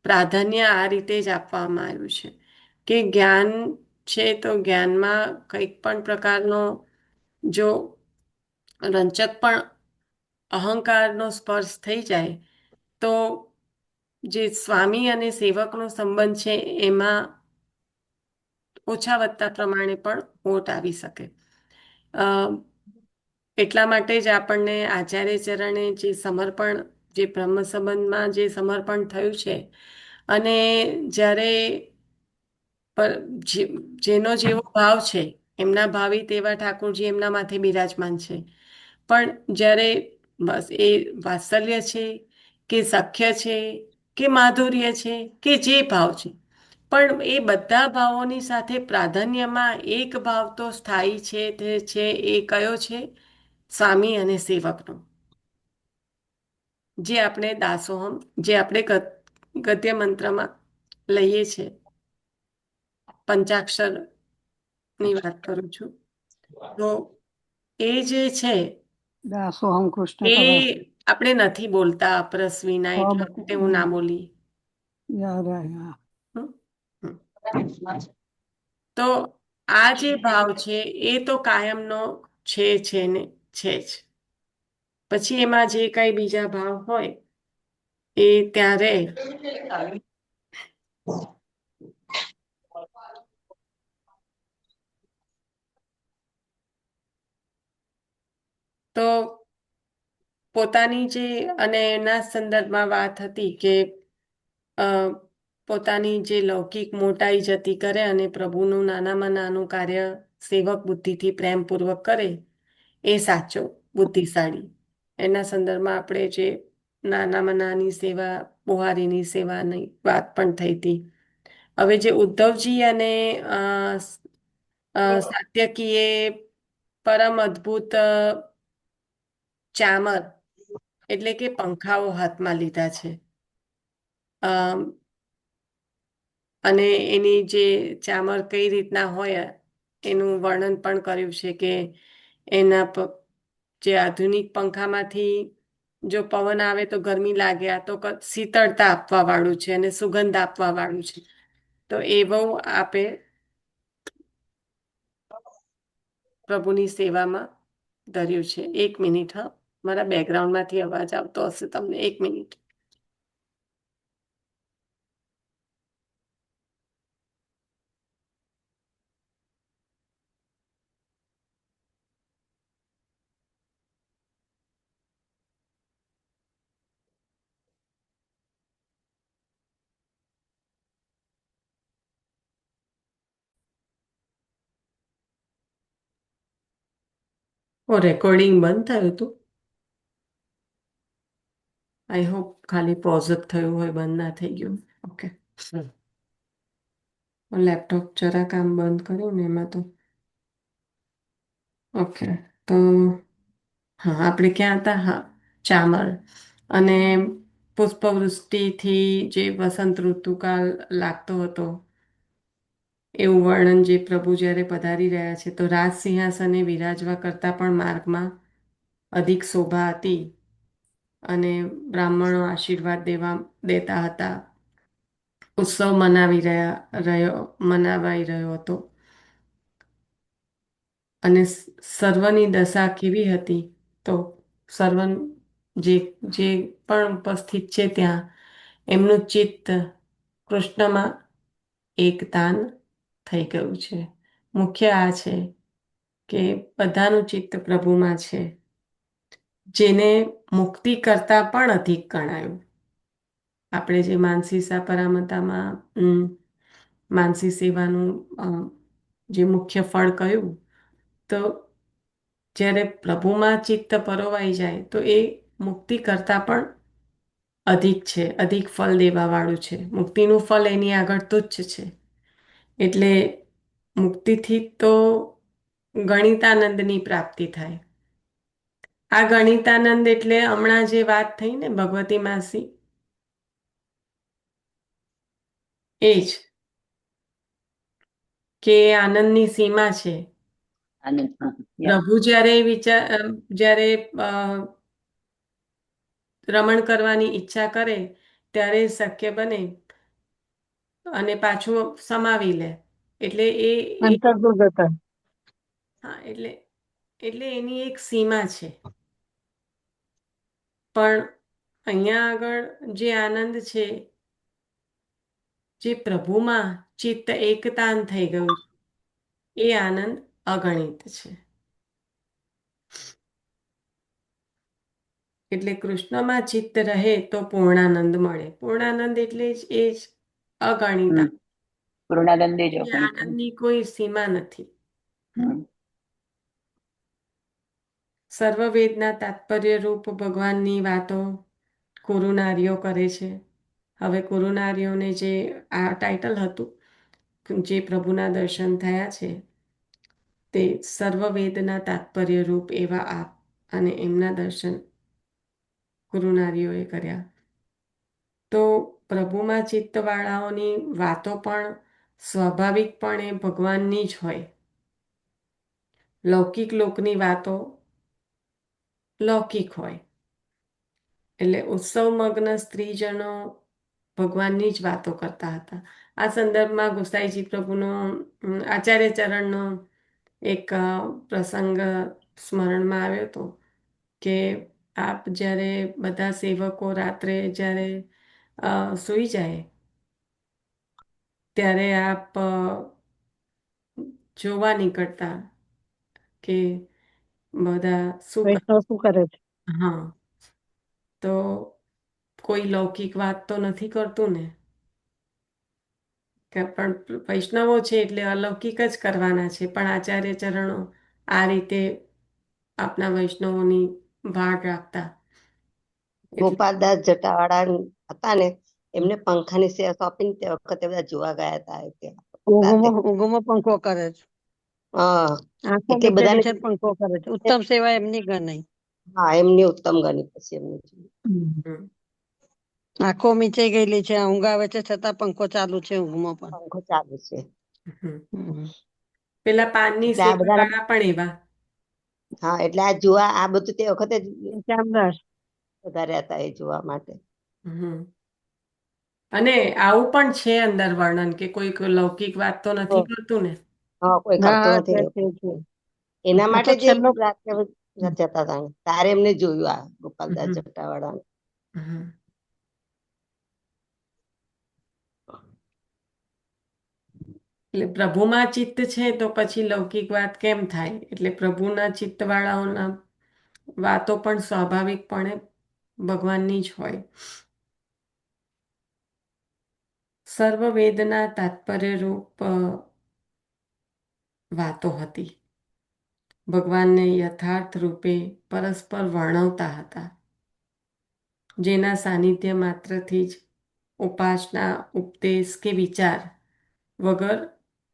પ્રાધાન્ય આ રીતે જ આપવામાં આવ્યું છે કે જ્ઞાન છે તો જ્ઞાનમાં કંઈક પણ પ્રકારનો જો રંચક પણ અહંકારનો સ્પર્શ થઈ જાય તો જે સ્વામી અને સેવકનો સંબંધ છે એમાં ઓછા વત્તા પ્રમાણે પણ ઓટ આવી શકે. એટલા માટે જ આપણને આચાર્ય ચરણે જે સમર્પણ, જે બ્રહ્મ સંબંધમાં જે સમર્પણ થયું છે, અને જ્યારે જેનો જેવો ભાવ છે, એમના ભાવી તેવા ઠાકોરજી એમના માથે બિરાજમાન છે. પણ જ્યારે બસ એ વાત્સલ્ય છે કે સખ્ય છે કે માધુર્ય છે કે જે ભાવ છે, પણ એ બધા ભાવોની સાથે પ્રાધાન્યમાં એક ભાવ તો સ્થાયી છે, તે છે એ કયો છે? સ્વામી અને સેવકનો. જે આપણે દાસોહમ, જે આપણે ગદ્ય મંત્રમાં લઈએ છીએ, પંચાક્ષરની વાત કરું છું, તો એ જે છે દાસોહમ કૃષ્ણ એ કથા. આપણે નથી બોલતા અપરસ વિના, એટલા માટે હું ના બોલી. તો આ જે ભાવ છે એ તો કાયમનો છે ને છે જ. પછી એમાં જે કઈ બીજા ભાવ હોય એ ત્યારે તો પોતાની જે અને એના સંદર્ભમાં વાત હતી કે અ, પોતાની જે લૌકિક મોટાઈ જતી કરે અને પ્રભુનું નાનામાં નાનું કાર્ય સેવક બુદ્ધિથી પ્રેમપૂર્વક કરે એ સાચો બુદ્ધિશાળી. એના સંદર્ભમાં આપણે જે નાનામાં નાની સેવા બુહારીની સેવાની વાત પણ થઈ હતી. હવે જે ઉદ્ધવજી અને સાત્યકીએ પરમ અદ્ભુત ચામર એટલે કે પંખાઓ હાથમાં લીધા છે. અમ, અને એની જે ચામર કઈ રીતના હોય એનું વર્ણન પણ કર્યું છે કે એના જે આધુનિક પંખામાંથી જો પવન આવે તો ગરમી લાગે, આ તો શીતળતા આપવા વાળું છે અને સુગંધ આપવા વાળું છે. તો એ બહુ આપે પ્રભુની સેવામાં ધર્યું છે. 1 મિનિટ, હા, મારા બેકગ્રાઉન્ડમાંથી અવાજ આવતો હશે તમને. 1 મિનિટ. ઓ, રેકોર્ડિંગ બંધ થયું હતું. આઈ હોપ ખાલી પોઝ જ થયું હોય, બંધ ના થઈ ગયું. ઓકે. લેપટોપ જરા કામ બંધ કર્યું ને એમાં તો. ઓકે. તો હા, આપણે ક્યાં હતા? હા, ચામર અને પુષ્પવૃષ્ટિથી જે વસંત ઋતુકાળ લાગતો હતો એવું વર્ણન જે પ્રભુ જ્યારે પધારી રહ્યા છે તો રાજ સિંહાસને વિરાજવા કરતા પણ માર્ગમાં અધિક શોભા હતી અને બ્રાહ્મણો આશીર્વાદ દેતા હતા. ઉત્સવ મનાવાઈ રહ્યો હતો અને સર્વની દશા કેવી હતી તો સર્વ જે જે પણ ઉપસ્થિત છે ત્યાં એમનું ચિત્ત કૃષ્ણમાં એકતાન થઈ ગયું છે. મુખ્ય આ છે કે બધાનું ચિત્ત પ્રભુમાં છે, જેને મુક્તિ કરતા પણ અધિક ગણાયું. આપણે જે માનસી સાપરામતામાં માનસી સેવાનું જે મુખ્ય ફળ કહ્યું, તો જ્યારે પ્રભુમાં ચિત્ત પરોવાઈ જાય તો એ મુક્તિ કરતા પણ અધિક છે, અધિક ફળ દેવા વાળું છે. મુક્તિનું ફળ એની આગળ તુચ્છ છે. એટલે મુક્તિથી તો ગણિતાનંદની પ્રાપ્તિ થાય. આ ગણિતાનંદ એટલે હમણાં જે વાત થઈ ને ભગવતી માસી, એ જ કે આનંદની સીમા છે. પ્રભુ જ્યારે રમણ કરવાની ઈચ્છા કરે ત્યારે શક્ય બને અને પાછું સમાવી લે. એટલે હા, એટલે એની એક સીમા છે. પણ અહીંયા આગળ જે આનંદ છે, જે પ્રભુમાં ચિત્ત એકતાન થઈ ગયું, એ આનંદ અગણિત છે. એટલે કૃષ્ણમાં ચિત્ત રહે તો પૂર્ણાનંદ મળે. પૂર્ણાનંદ એટલે એ જ અગણિત. પૂર્ણાનંદે જ આનંદની કોઈ સીમા નથી. સર્વવેદના તાત્પર્ય રૂપ ભગવાનની વાતો કુરુનારીઓ કરે છે. હવે કુરુનારીઓને જે આ ટાઇટલ હતું, જે પ્રભુના દર્શન થયા છે, તે સર્વવેદના તાત્પર્ય રૂપ એવા આપ અને એમના દર્શન કુરુનારીઓએ કર્યા. તો પ્રભુમાં ચિત્તવાળાઓની વાતો પણ સ્વાભાવિકપણે ભગવાનની જ હોય. લૌકિક લોકની વાતો લૌકિક હોય. એટલે ઉત્સવમગ્ન સ્ત્રીજનો ભગવાનની જ વાતો કરતા હતા. આ સંદર્ભમાં ગોસાઈજી પ્રભુનો આચાર્ય ચરણનો એક પ્રસંગ સ્મરણમાં આવ્યો હતો કે આપ જ્યારે બધા સેવકો રાત્રે જ્યારે સૂઈ જાય ત્યારે આપ જોવા નીકળતા કે બધા શું વૈષ્ણવ શું કરે છે? હા, તો કોઈ લૌકિક વાત તો નથી કરતું ને? કે પણ વૈષ્ણવો છે એટલે અલૌકિક જ કરવાના છે, પણ આચાર્ય ચરણો આ રીતે આપના વૈષ્ણવોની ભાળ રાખતા. ગોપાલદાસ જટાવાળા હતા ને, એમને પંખાની સેવા સોંપીને તે વખતે બધા જોવા ગયા હતા ત્યાં રાતે. ઊંઘમાં પંખો કરે છે, હા, આંખો એટલે મીચેલી બધાને છે, પંખો કરે છે. ઉત્તમ સેવા એમની ગણાય. હા, એમની ઉત્તમ ગણી પછી એમની. આંખો મીચાઈ ગયેલી છે, ઊંઘ આવે છે છતાં પંખો ચાલુ છે ઊંઘમાં પણ. પંખો ચાલુ છે. પેલા પાનની એટલે આ સેવા બધા વાળા પણ એવા. હા, એટલે આ જોવા આ બધું તે વખતે ચામદાસ વધારે હતા એ જોવા માટે. અને આવું પણ છે અંદર વર્ણન કે કોઈક લૌકિક વાત તો નથી કરતું ને? હા, કોઈ હા કરતું હા નથી છે, રહેતું. છે. એના આ માટે તો જે છેલ્લો રાત્રે જતા હતા તારે એમને જોયું આ ગોપાલદાસ જટાવાળા. એટલે પ્રભુમાં ચિત્ત છે તો પછી લૌકિક વાત કેમ થાય? એટલે પ્રભુના ચિત્તવાળાઓના વાતો પણ સ્વાભાવિકપણે ભગવાનની જ હોય. સર્વ વેદના તાત્પર્ય રૂપ વાતો હતી. ભગવાનને યથાર્થ રૂપે પરસ્પર વર્ણવતા હતા, જેના સાનિધ્ય માત્રથી જ ઉપાસના, ઉપદેશ કે વિચાર વગર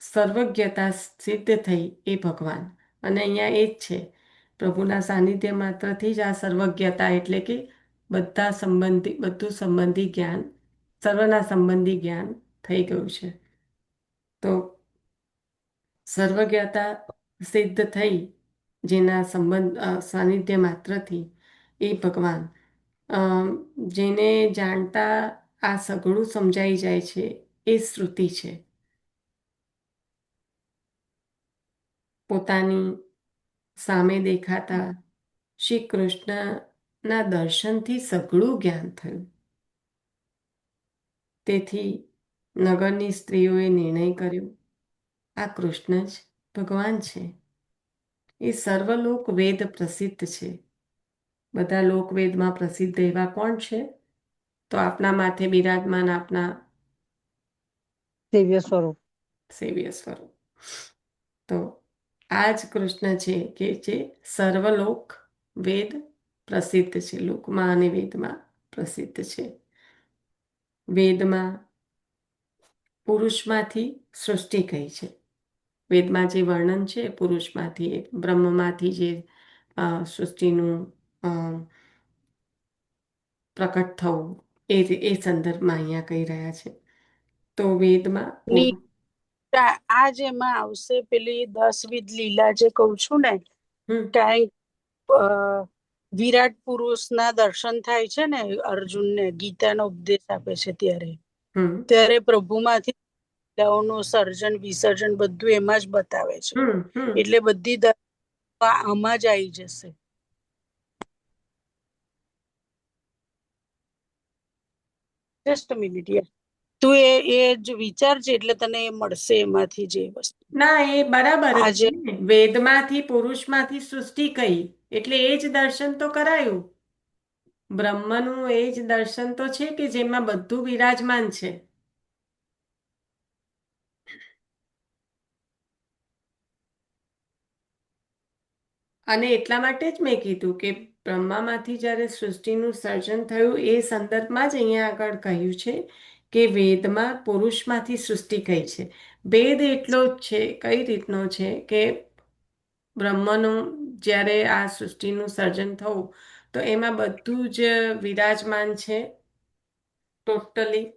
સર્વજ્ઞતા સિદ્ધ થઈ એ ભગવાન. અને અહીંયા એ જ છે, પ્રભુના સાનિધ્ય માત્રથી જ આ સર્વજ્ઞતા એટલે કે બધું સંબંધી જ્ઞાન, સર્વના સંબંધી જ્ઞાન થઈ ગયું છે. તો સર્વજ્ઞતા સિદ્ધ થઈ જેના સાનિધ્ય માત્રથી એ ભગવાન, જેને જાણતા આ સઘળું સમજાઈ જાય છે એ શ્રુતિ છે. પોતાની સામે દેખાતા શ્રી કૃષ્ણના દર્શનથી સઘળું જ્ઞાન થયું. તેથી નગરની સ્ત્રીઓએ નિર્ણય કર્યો, આ કૃષ્ણ જ ભગવાન છે. એ સર્વલોક વેદ પ્રસિદ્ધ છે. બધા લોકવેદમાં પ્રસિદ્ધ એવા કોણ છે? તો આપના માથે બિરાજમાન આપના દિવ્ય સ્વરૂપ. સેવ્ય સ્વરૂપ. તો આ જ કૃષ્ણ છે કે જે સર્વલોક વેદ પ્રસિદ્ધ છે, લોકમાં અને વેદમાં પ્રસિદ્ધ છે. વેદમાં પુરુષમાંથી સૃષ્ટિ કહી છે. વેદમાં જે વર્ણન છે પુરુષમાંથી, બ્રહ્મમાંથી જે સૃષ્ટિનું પ્રકટ થવું એ સંદર્ભમાં અહીંયા કહી રહ્યા છે. તો વેદમાં આ જેમાં આવશે પેલી 10 લીલા જે કઉ છું ને, કાંઈક વિરાટ પુરુષના દર્શન થાય છે ને અર્જુનને, ગીતાનો ઉપદેશ આપે છે ત્યારે પ્રભુમાંથી લીલાઓનું સર્જન વિસર્જન બધું એમાં જ બતાવે છે. એટલે બધી આમાં જ આવી જશે. જસ્ટ મિનિટ યાર, તું એ જ વિચારજે એટલે તને એ મળશે એમાંથી જે વસ્તુ. ના, એ બરાબર જ છે ને. વેદમાંથી પુરુષમાંથી સૃષ્ટિ કઈ એટલે એ જ દર્શન તો કરાયું. બ્રહ્મનું એ જ દર્શન તો છે કે જેમાં બધું વિરાજમાન છે. અને એટલા માટે જ મેં કીધું કે બ્રહ્મામાંથી જ્યારે સૃષ્ટિનું સર્જન થયું એ સંદર્ભમાં જ અહીંયા આગળ કહ્યું છે કે વેદમાં પુરુષમાંથી સૃષ્ટિ કઈ છે. ભેદ એટલો જ છે, કઈ રીતનો છે કે બ્રહ્મનું જ્યારે આ સૃષ્ટિનું સર્જન થયું તો એમાં બધું જ વિરાજમાન છે, ટોટલી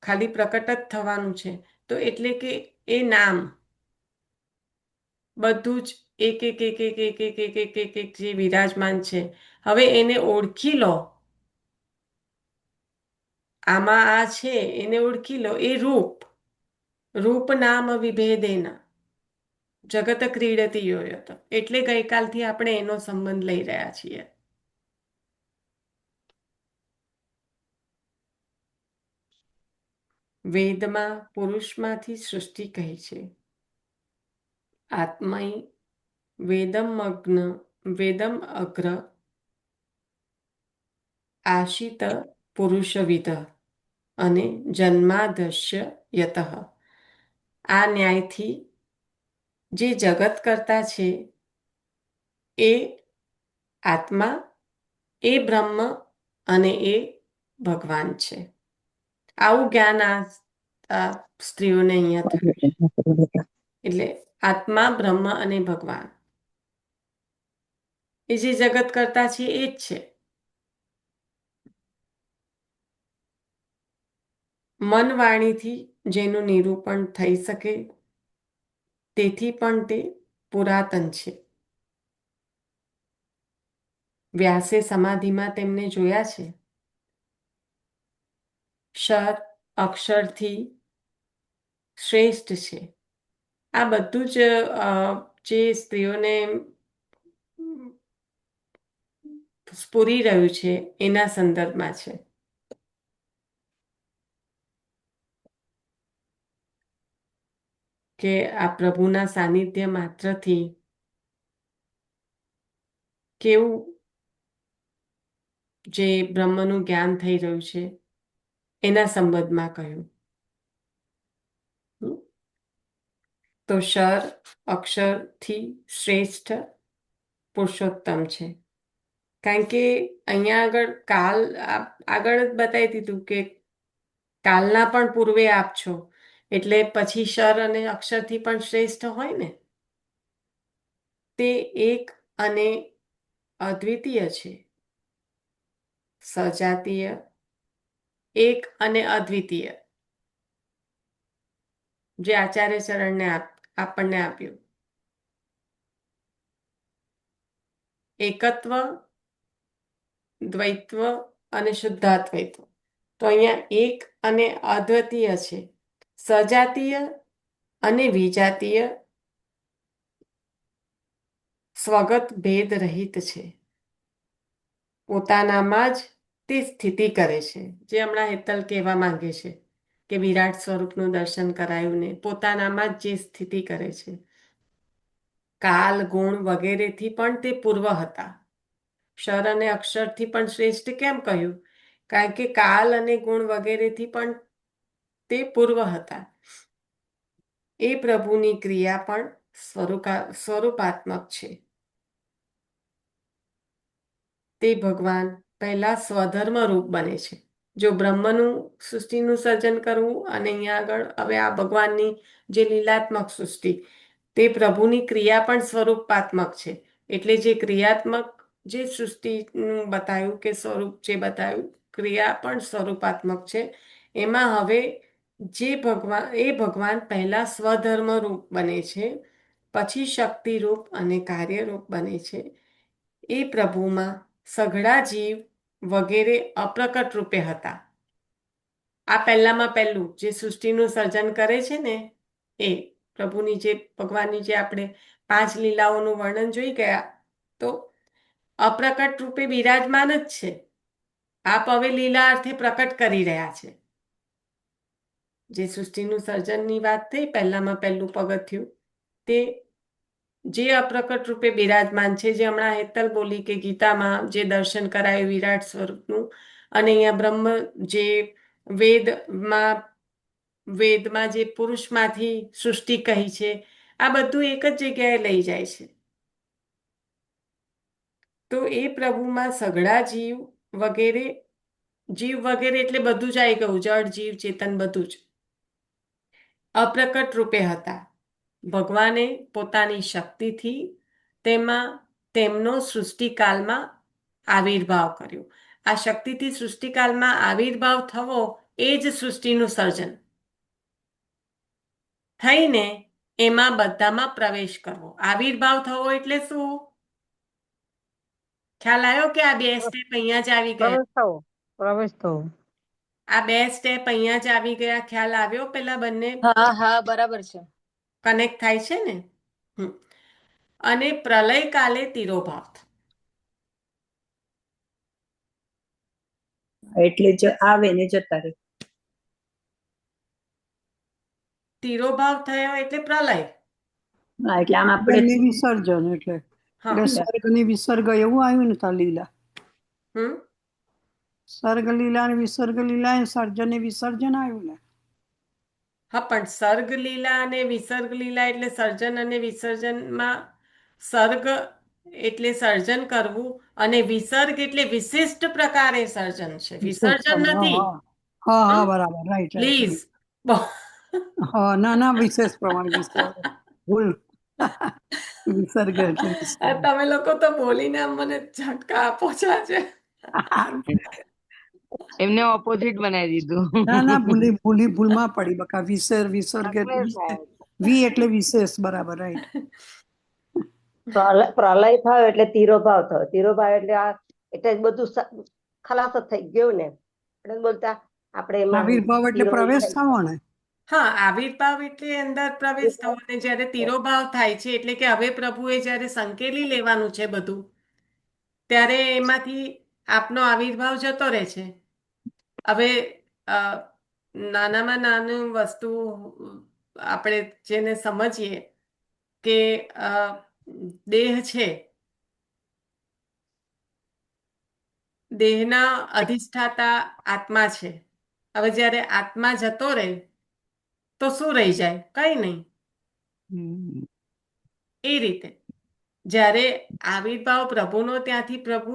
ખાલી પ્રકટ જ થવાનું છે. તો એટલે કે એ નામ બધું જ એક એક એક એક એક એક એક એક એક એક જે વિરાજમાન છે, હવે એને ઓળખી લો. આમાં આ છે એને ઓળખી લો. એ રૂપ નામ વિભેદેના જગત ક્રીડતી યોયત. એટલે ગઈકાલથી આપણે એનો સંબંધ લઈ રહ્યા છીએ. વેદમાં પુરુષમાંથી સૃષ્ટિ કહી છે. આત્મૈ વેદમ અગ્ર આશિત પુરુષવિદ અને જન્માદસ્ય યતઃ. આ ન્યાયથી જે જગત કરતા છે એ આત્મા, એ બ્રહ્મ અને એ ભગવાન છે. આવું જ્ઞાન આ સ્ત્રીઓને અહીંયા થયું છે. એટલે આત્મા, બ્રહ્મ અને ભગવાન એ જે જગત કરતા છે એ જ છે. મન વાણીથી જેનું નિરૂપણ થઈ શકે તેથી પણ તે પુરાતન છે. વ્યાસે સમાધિમાં તેમને જોયા છે. ક્ષર અક્ષરથી શ્રેષ્ઠ છે. આ બધું જ જે સ્ત્રીઓને સ્ફુરી રહ્યું છે એના સંદર્ભમાં છે. કે આ પ્રભુના સાનિધ્ય માત્રથી કેવું જે બ્રહ્મનું જ્ઞાન થઈ રહ્યું છે એના સંબંધમાં કહ્યું. તો ક્ષર અક્ષરથી શ્રેષ્ઠ પુરુષોત્તમ છે. કારણ કે અહીંયા આગળ આગળ જ બતાવી દીધું કે કાલના પણ પૂર્વે આપ છો, એટલે પછી ક્ષર અને અક્ષરથી પણ શ્રેષ્ઠ હોય ને. તે એક અને અદ્વિતીય છે. સજાતીય, એક અને અદ્વિતીય, જે આચાર્ય ચરણને આપણને આપ્યું. એકત્વ, દ્વૈત્વ અને શુદ્ધાદ્વૈત્વ. તો અહીંયા એક અને અદ્વિતીય છે. સજાતીય અને વિજાતીય સ્વગત ભેદ રહિત છે. પોતાનામાં જ તે સ્થિતિ કરે છે. જે હમણાં હેતલ કહેવા માંગે છે કે વિરાટ સ્વરૂપનું દર્શન કરાયું ને પોતાનામાં જ જે સ્થિતિ કરે છે. કાલ, ગુણ વગેરેથી પણ તે પૂર્વ હતા. ક્ષર અને અક્ષરથી પણ શ્રેષ્ઠ કેમ કહ્યું? કારણ કે કાલ અને ગુણ વગેરેથી પણ તે પૂર્વ હતા. એ પ્રભુની ક્રિયા પણ સ્વરૂપાત્મક છે. તે ભગવાન પહેલા સ્વધર્મ રૂપ બને છે. જો બ્રહ્મનું સૃષ્ટિનું સર્જન કરવું અને અહીંયા આગળ હવે આ ભગવાનની જે લીલાત્મક સૃષ્ટિ, તે પ્રભુની ક્રિયા પણ સ્વરૂપાત્મક છે. એટલે જે ક્રિયાત્મક જે સૃષ્ટિનું બતાવ્યું કે સ્વરૂપ જે બતાવ્યું, ક્રિયા પણ સ્વરૂપાત્મક છે. એમાં હવે જે ભગવાન પહેલા સ્વધર્મ રૂપ બને છે, પછી શક્તિ રૂપ અને કાર્યરૂપ બને છે. એ પ્રભુમાં સઘળા જીવ વગેરે અપ્રકટ રૂપે હતા. આ પહેલામાં પહેલું જે સૃષ્ટિનું સર્જન કરે છે ને એ પ્રભુની જે ભગવાનની જે આપણે 5 લીલાઓનું વર્ણન જોઈ ગયા, તો અપ્રકટ રૂપે બિરાજમાન જ છે. આપ હવે લીલા અર્થે પ્રકટ કરી રહ્યા છે. જે સૃષ્ટિનું સર્જનની વાત થઈ, પહેલામાં પહેલું પગથિયું, તે જે અપ્રકટ રૂપે બિરાજમાન છે, જે હમણાં હેતલ બોલી કે ગીતામાં જે દર્શન કરાયું વિરાટ સ્વરૂપનું, અને અહીંયા બ્રહ્મ જે વેદમાં જે પુરુષમાંથી સૃષ્ટિ કહી છે, આ બધું એક જ જગ્યાએ લઈ જાય છે. તો એ પ્રભુમાં સઘળા જીવ વગેરે એટલે બધું જ આવી ગયું, જળ જીવ ચેતન બધું જ અપ્રકટ રૂપે હતા. ભગવાને પોતાની શક્તિથી તેમનો સૃષ્ટિકાલમાં આવિર્ભાવ કર્યો. આ શક્તિથી સૃષ્ટિકાલમાં આવિર્ભાવ થવો એ જ સૃષ્ટિનું સર્જન થઈને એમાં બધામાં પ્રવેશ કરવો. આવિર્ભાવ થવો એટલે શું? ખ્યાલ આવ્યો કે આ 2 સ્ટેપ અહીંયા જ આવી ગયા? પ્રવેશ થવો. આ 2 સ્ટેપ અહીંયા જ આવી ગયા. ખ્યાલ આવ્યો? પેલા બંને હા બરાબર છે. કનેક્ટ થાય છે ને. અને પ્રલય કાલે તિરોભાવ. એટલે જ આવે ને જતા રહે. તિરોભાવ થયો એટલે પ્રલય. એટલે આમ આપણે બંને વિસર્જન એટલે હા. સર્ગ ને વિસર્ગ એવું આવ્યું ને તાર લીલા. સર્ગ લીલા ને વિસર્ગ લીલા સર્જન ને વિસર્જન આવ્યું ને. હા, પણ સર્ગ લીલા અને વિસર્ગ લીલા એટલે સર્જન અને વિસર્જનમાં સર્ગ એટલે સર્જન કરવું અને વિસર્ગ એટલે વિશિષ્ટ પ્રકારે સર્જન છે, વિસર્જન નથી. હા બરાબર, રાઈટ પ્લીઝ. હા ના વિશેષ પ્રમાણે વિસર્ગ ભૂલ. વિસર્ગ એટલે વિસર્ગ. તમે લોકો તો બોલીને મને ઝટકા આપો છો આજે. એમને ઓપોઝિટ બનાવી દીધું. ના ભૂલમાં પડી બકા. વિસર્ગ એટલે વી એટલે વિશેષ, બરાબર, રાઈટ. પ્રલય થયો એટલે તિરોભાવ થયો. તિરોભાવ એટલે એટલે બધું ખલાસ જ થઈ ગયું ને. આપણે બોલતા આપણે એમાં આવિર્ભાવ એટલે પ્રવેશ થવો ને. હા, આવિર્ભાવ એટલે અંદર પ્રવેશ થવો ને જ્યારે તિરોભાવ થાય છે એટલે કે હવે પ્રભુએ જ્યારે સંકેલી લેવાનું છે બધું, ત્યારે એમાંથી આપનો આવિર્ભાવ જતો રહે છે. હવે નાનામાં નાનું વસ્તુ આપણે જેને સમજીએ કે દેહ છે, દેહના અધિષ્ઠાતા આત્મા છે. હવે જ્યારે આત્મા જતો રહે તો શું રહી જાય? કઈ નહીં. એ રીતે જ્યારે આવિર્ભાવ પ્રભુનો ત્યાંથી પ્રભુ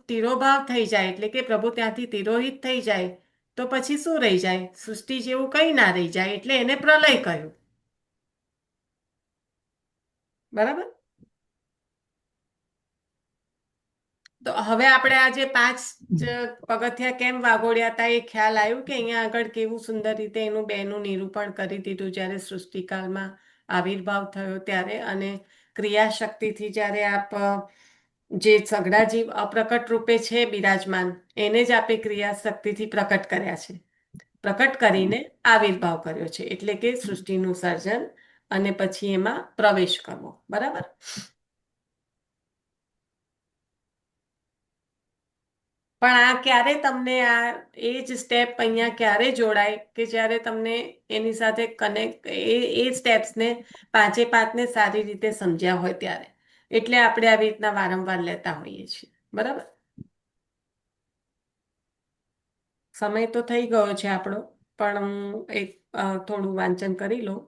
તિરોભાવ થઈ જાય એટલે કે પ્રભુ ત્યાંથી તિરોહિત થઈ જાય તો પછી શું રહી જાય? સૃષ્ટિ જેવું કંઈ ના રહી જાય, એટલે એને પ્રલય કહ્યું. બરાબર. તો હવે આપણે આજે 5 પગથિયા કેમ વાગોડ્યા હતા એ ખ્યાલ આવ્યું કે અહીંયા આગળ કેવું સુંદર રીતે એનું બેનું નિરૂપણ કરી દીધું જ્યારે સૃષ્ટિકાળમાં આવિર્ભાવ થયો ત્યારે, અને ક્રિયાશક્તિથી જ્યારે આપ જે સઘળા જીવ અપ્રકટ રૂપે છે બિરાજમાન, એને જ આપે ક્રિયાશક્તિથી પ્રકટ કર્યા છે. પ્રકટ કરીને આવિર્ભાવ કર્યો છે એટલે કે સૃષ્ટિનું સર્જન અને પછી એમાં પ્રવેશ કરવો. બરાબર. પણ આ ક્યારે તમને એ જ સ્ટેપ અહીંયા ક્યારે જોડાય કે જ્યારે તમને એની સાથે કનેક્ટ એ સ્ટેપ્સને 5 સારી રીતે સમજ્યા હોય ત્યારે. એટલે આપણે આવી રીતના વારંવાર લેતા હોઈએ છીએ. બરાબર. સમય તો થઈ ગયો છે આપણો, પણ હું એક થોડું વાંચન કરી લઉં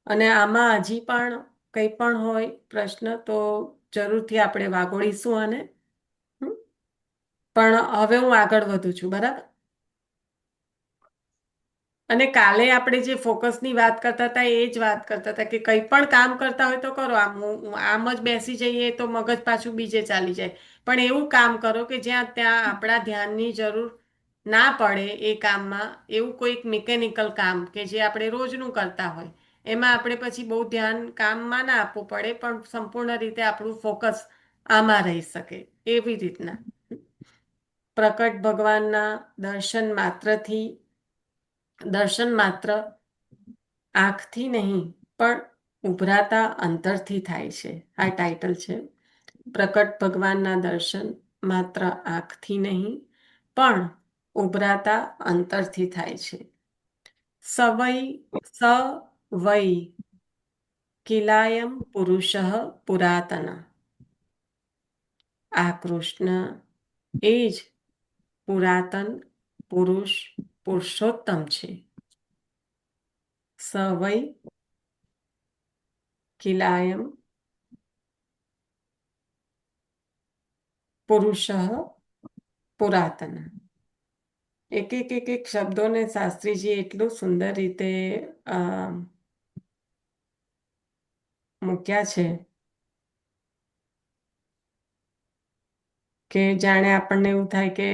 અને આમાં હજી પણ કંઈ પણ હોય પ્રશ્ન તો જરૂરથી આપણે વાગોડીશું આને. પણ હવે હું આગળ વધું છું. બરાબર. અને કાલે આપણે જે ફોકસની વાત કરતા હતા એ જ વાત કરતા હતા કે કંઈ પણ કામ કરતા હોય તો કરો. આમ જ બેસી જઈએ તો મગજ પાછું બીજે ચાલી જાય. પણ એવું કામ કરો કે જ્યાં ત્યાં આપણા ધ્યાનની જરૂર ના પડે એ કામમાં. એવું કોઈક મિકેનિકલ કામ કે જે આપણે રોજનું કરતા હોય એમાં આપણે પછી બહુ ધ્યાન કામમાં ના આપવું પડે, પણ સંપૂર્ણ રીતે આપણું ફોકસ આમાં રહી શકે એવી રીતના. પ્રકટ ભગવાનના દર્શન માત્ર આંખથી નહીં પણ ઉભરાતા અંતરથી થાય છે. આ ટાઇટલ છે. પ્રકટ ભગવાનના દર્શન માત્ર આંખથી નહીં પણ ઉભરાતા અંતરથી થાય છે. સવૈ કિલાયમ પુરુષ પુરાતન. આ કૃષ્ણ એ જ પુરાતન પુરુષોત્તમ છે. સવૈ કિલાયમ પુરુષ પુરાતન. એક શબ્દોને શાસ્ત્રીજી એટલું સુંદર રીતે મૂક્યા છે કે જાણે આપણને એવું થાય કે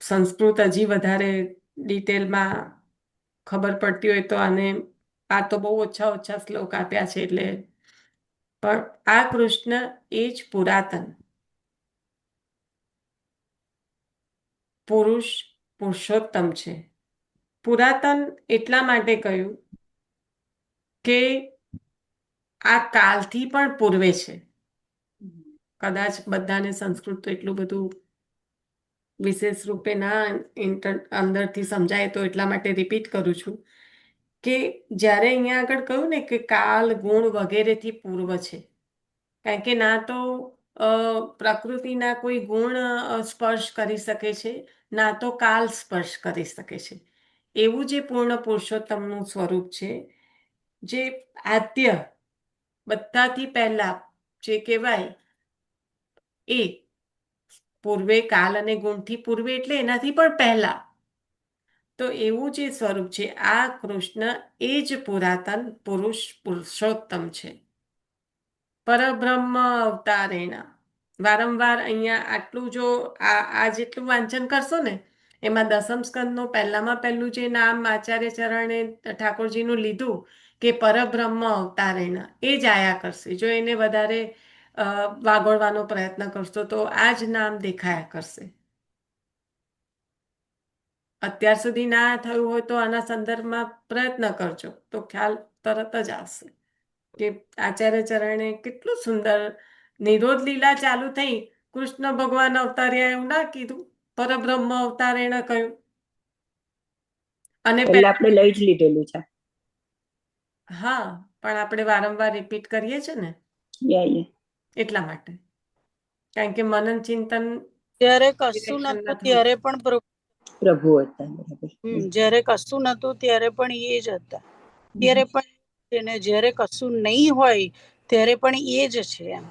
સંસ્કૃત હજી વધારે ડિટેલમાં ખબર પડતી હોય તો આને આ તો બહુ ઓછા શ્લોક આપ્યા છે એટલે. પણ આ કૃષ્ણ એ જ પુરુષોત્તમ છે. પુરાતન એટલા માટે કહ્યું કે આ કાલથી પણ પૂર્વે છે. કદાચ બધાને સંસ્કૃત તો એટલું બધું વિશેષ રૂપે ના અંદરથી સમજાય તો એટલા માટે રિપીટ કરું છું કે જ્યારે અહીંયા આગળ કહ્યું ને કે કાલ ગુણ વગેરેથી પૂર્વ છે, કારણ કે ના તો પ્રકૃતિના કોઈ ગુણ સ્પર્શ કરી શકે છે, ના તો કાલ સ્પર્શ કરી શકે છે. એવું જે પૂર્ણ પુરુષોત્તમનું સ્વરૂપ છે, જે આદ્ય બધાથી પહેલા જે કહેવાય એ પૂર્વે કાલ અને ગુણથી પૂર્વે એટલે એનાથી પણ પહેલા, તો એવું જે સ્વરૂપ છે આ કૃષ્ણ એ જ પુરાતન પુરુષોત્તમ છે. પરબ્રહ્મ અવતારેણા વારંવાર અહીંયા આટલું જો આ જેટલું વાંચન કરશો ને એમાં દસમ સ્કંદનું પહેલામાં પહેલું જે નામ આચાર્ય ચરણે ઠાકોરજીનું લીધું કે પરબ્રહ્મ અવતારેણા એ જ આયા કરશે. જો એને વધારે વાગોળવાનો પ્રયત્ન કરશો તો આ જ નામ દેખાયા કરશે. અત્યાર સુધી ના થયું હોય તો આના સંદર્ભમાં પ્રયત્ન કરજો તો ખ્યાલ તરત જ આવશે કે આચાર્ય ચરણે કેટલું સુંદર નિરોધ લીલા ચાલુ થઈ, કૃષ્ણ ભગવાન અવતાર્યા એવું ના કીધું, પરબ્રહ્મ અવતારેણ કહ્યું. અને એટલે આપણે લઈ જ લીધેલું છે. હા, પણ આપણે વારંવાર રિપીટ કરીએ છીએ ને એટલા માટે, કારણ કે મનન ચિંતન જ્યારે કશું નતું ત્યારે પણ પ્રભુ હતા. જ્યારે કશું નતું ત્યારે પણ એ જ હતા, ત્યારે પણ જ્યારે કશું નહીં હોય ત્યારે પણ એ જ છે એમ.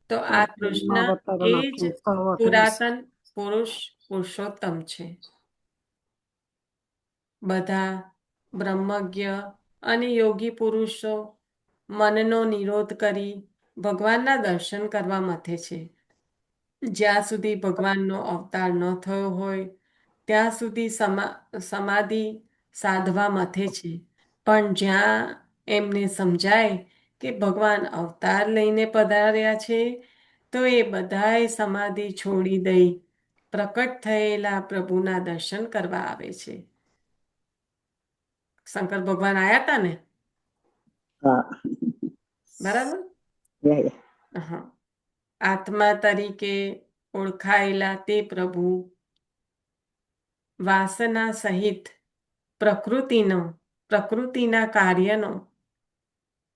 તો આ કૃષ્ણ એ જ પુરાતન પુરુષોત્તમ છે. બધા બ્રહ્મજ્ઞ અને યોગી પુરુષો મનનો નિરોધ કરી ભગવાનના દર્શન કરવા મથે છે. જ્યાં સુધી ભગવાનનો અવતાર ન થયો હોય ત્યાં સુધી સમાધિ સાધવા મથે છે, પણ જ્યાં એમને સમજાય કે ભગવાન અવતાર લઈને પધાર્યા છે તો એ બધાય સમાધિ છોડી દઈ પ્રકટ થયેલા પ્રભુના દર્શન કરવા આવે છે. શંકર ભગવાન આયા હતા ને, બરાબર? હા, આત્મા તરીકે ઓળખાયેલા તે પ્રભુ વાસના સહિત પ્રકૃતિના કાર્યનો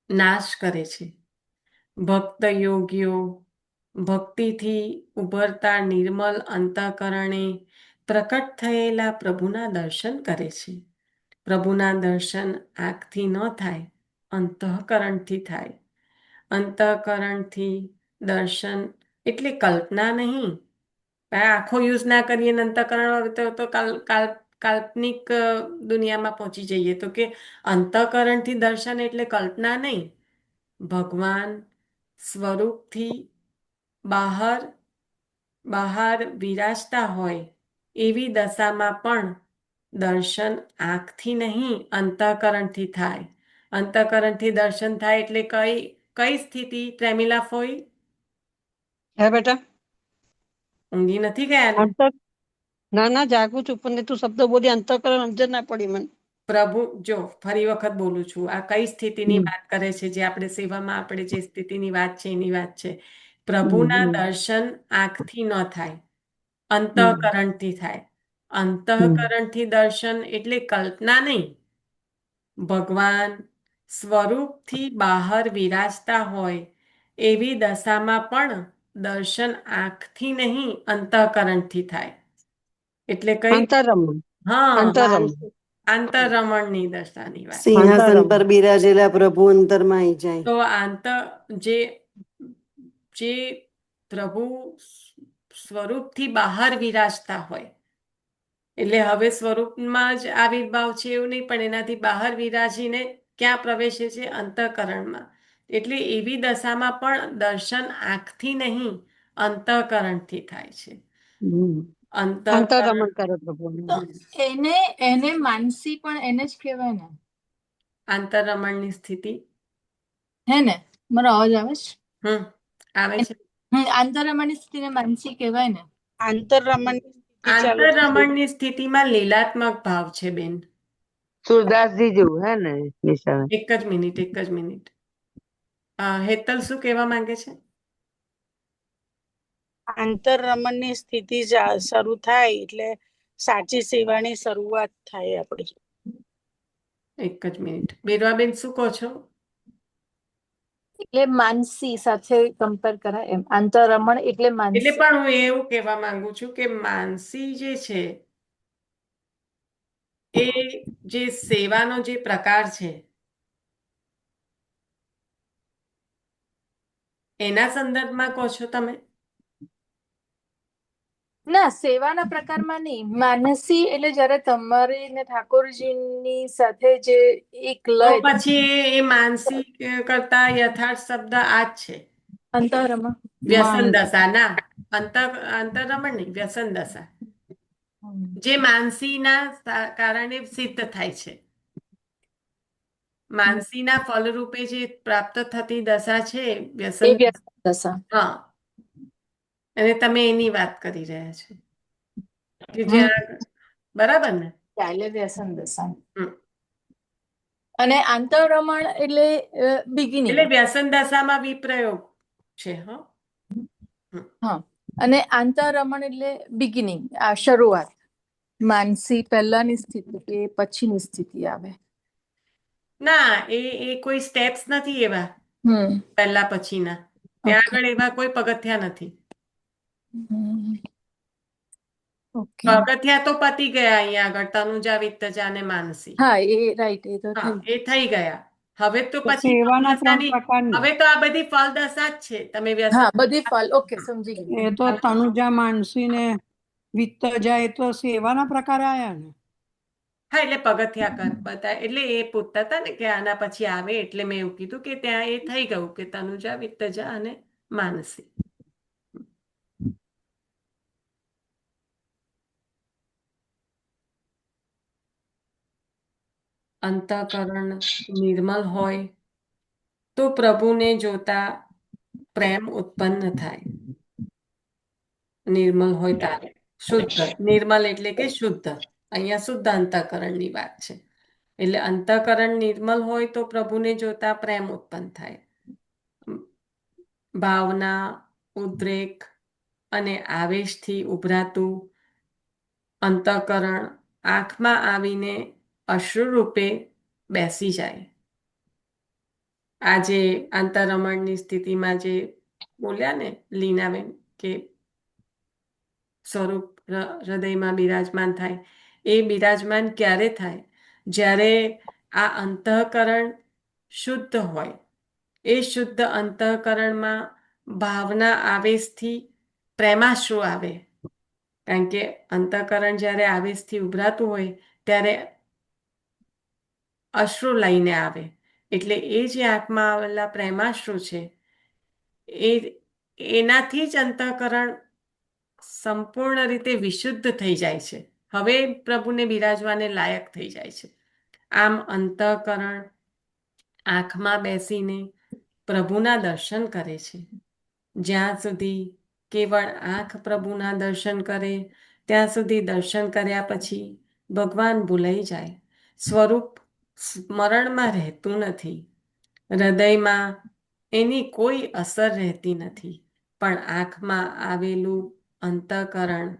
નાશ કરે છે. ભક્ત યોગીઓ ભક્તિથી ઉભરતા નિર્મલ અંતઃકરણે પ્રકટ થયેલા પ્રભુના દર્શન કરે છે. પ્રભુના દર્શન આંખથી ન થાય, અંતઃકરણથી થાય. અંતઃકરણથી દર્શન એટલે કલ્પના નહીં. આંખો યુઝ ના કરીએ અંતઃકરણ તો કાલ્પનિક દુનિયામાં પહોંચી જઈએ. તો કે અંતઃકરણથી દર્શન એટલે કલ્પના નહીં, ભગવાન સ્વરૂપથી બહાર વિરાજતા હોય એવી દશામાં પણ દર્શન આંખથી નહીં અંતઃકરણથી થાય. અંતઃકરણથી દર્શન થાય એટલે કઈ સ્થિતિ પ્રેમિલા ફોઈ? હે બેટા ઊંઘી નથી ગયા ને? ના જાગું છું, પણ તું શબ્દ બોલી અંતઃકરણ સમજ ના પડી મને. પ્રભુ જો ફરી વખત બોલું છું, આ કઈ સ્થિતિની વાત કરે છે? જે આપણે સેવામાં આપણે જે સ્થિતિની વાત છે એની વાત છે. પ્રભુના દર્શન આંખથી ન થાય, અંતઃકરણથી થાય. અંતઃકરણથી દર્શન એટલે કલ્પના નહીં, ભગવાન સ્વરૂપથી બહાર વિરાજતા હોય એવી દશામાં પણ દર્શન આંખથી નહીં અંતઃકરણથી થાય. એટલે કઈ? હા, આંતરરમણની દશાની વાત. સિંહાસન પર બિરાજેલા પ્રભુ અંતરમાં આવી જાય. તો જે પ્રભુ સ્વરૂપથી બહાર વિરાજતા હોય એટલે હવે સ્વરૂપમાં જ આવિર્ભાવ છે એવું નહીં, પણ એનાથી બહાર વિરાજીને ક્યાં પ્રવેશે છે? અંતઃકરણમાં. એટલે એવી દશામાં પણ દર્શન આંખથી નહીં અંતઃકરણથી થાય છે. એને માનસી પણ એને જ કહેવાય ને, આંતરરમણની સ્થિતિ. હે ને? મારો અવાજ આવે છે? આવે છે. આંતરરમણની સ્થિતિને માનસી કહેવાય ને. આંતરરમણની સ્થિતિમાં લીલાત્મક ભાવ છે બેન. સુરદાસજી જેવું હે ને? એક જ મિનિટ. હેતલ શું કહેવા માંગે છે? આંતરરમણની સ્થિતિ શરૂ થાય એટલે સાચી સેવાની શરૂઆત થાય આપણી. એક જ મિનિટ. બેરવાબેન શું કહો છો? એટલે માનસી સાથે કમ્પેર કરાય એમ. આંતરરમણ એટલે એટલે માનસી. પણ હું એવું કહેવા માંગુ છું કે માનસી જે છે એ જે સેવાનો જે પ્રકાર છે એના સંદર્ભમાં કહો છો તમે? ના, સેવાના પ્રકારમાં નહીં. માનસી એટલે જયારે તમારી ને ઠાકોરજીની સાથે જે એક તો લય પછી એ માનસી કરતા યથાર્થ શબ્દ આ જ છે. અંતરરમણ. વ્યસન દશા ના અંતરરમણ નહીં, વ્યસન દશા જે માનસીના કારણે સિદ્ધ થાય છે. માનસીના ફલરૂપે જે પ્રાપ્ત થતી દશા છે એ વ્યસન. વ્યસન દશા. હા, અને તમે એની વાત કરી રહ્યા છો કે જ્યાં બરાબર ને? ચાલે વ્યસન દશા. હમ. અને આંતરરમણ એટલે બિગિનિંગ. એટલે વ્યસન દશામાં વિપ્રયોગ છે. હા, હા. અને આંતરરમણ એટલે બિગિનિંગ, આ શરૂઆત. માનસી પહેલાની સ્થિતિ કે પછીની સ્થિતિ આવે? ના, એ કોઈ સ્ટેપ્સ નથી એવા પહેલા પછીના. ત્યાં આગળ એવા કોઈ પગથિયા નથી. પગથિયા તો પતી ગયા અહીંયા આગળ, તનુજા, વિત્તજા અને માનસી. હા, એ રાઈટ. એ તો હા, એ થઈ ગયા. હવે તો તો પછી સેવાના 3 ફલદશાની, પ્રકારની. હવે તો આ બધી ફલદશા જ છે. તમે વ્યસન. હા, બધી ફલ. ઓકે, સમજી ગઈ. એ તો તનુજા, માનસી ને વિત્તજા એ તો સેવાના પ્રકાર આયા ને. હા, એટલે પગથિયા બધા, એટલે એ પૂછતા હતા ને કે આના પછી આવે, એટલે મેં એવું કીધું કે ત્યાં એ થઈ ગયું કે તનુજા, વિત્તજા અને માનસી. અંતઃકરણ નિર્મલ હોય તો પ્રભુને જોતા પ્રેમ ઉત્પન્ન થાય. નિર્મલ હોય ત્યારે શુદ્ધ. નિર્મલ એટલે કે શુદ્ધ. અહીંયા શુદ્ધ અંતઃકરણની વાત છે. એટલે અંતઃકરણ નિર્મલ હોય તો પ્રભુને જોતા પ્રેમ ઉત્પન્ન થાય. ભાવના, ઉદ્રેક અને આવેશથી ઉભરાતું અંતઃકરણ આંખમાં આવીને અશ્રુરૂપે બેસી જાય. આજે આંતરરમણની સ્થિતિમાં જે બોલ્યા ને લીનાબેન કે સ્વરૂપ હૃદયમાં બિરાજમાન થાય, એ બિરાજમાન ક્યારે થાય? જ્યારે આ અંતઃકરણ શુદ્ધ હોય. એ શુદ્ધ અંતઃકરણમાં ભાવના આવેશથી પ્રેમાશ્રુ આવે. કારણ કે અંતઃકરણ જ્યારે આવેશથી ઉભરાતું હોય ત્યારે અશ્રુ લઈને આવે. એટલે એ જે આંખમાં આવેલા પ્રેમાશ્રુ છે એનાથી જ અંતઃકરણ સંપૂર્ણ રીતે વિશુદ્ધ થઈ જાય છે. હવે પ્રભુને બિરાજવાને લાયક થઈ જાય છે. આમ અંતઃકરણ આંખમાં બેસીને પ્રભુના દર્શન કરે છે. જ્યાં સુધી કેવળ આંખ પ્રભુના દર્શન કરે ત્યાં સુધી દર્શન કર્યા પછી ભગવાન ભૂલાઈ જાય. સ્વરૂપ સ્મરણમાં રહેતું નથી. હૃદયમાં એની કોઈ અસર રહેતી નથી. પણ આંખમાં આવેલું અંતઃકરણ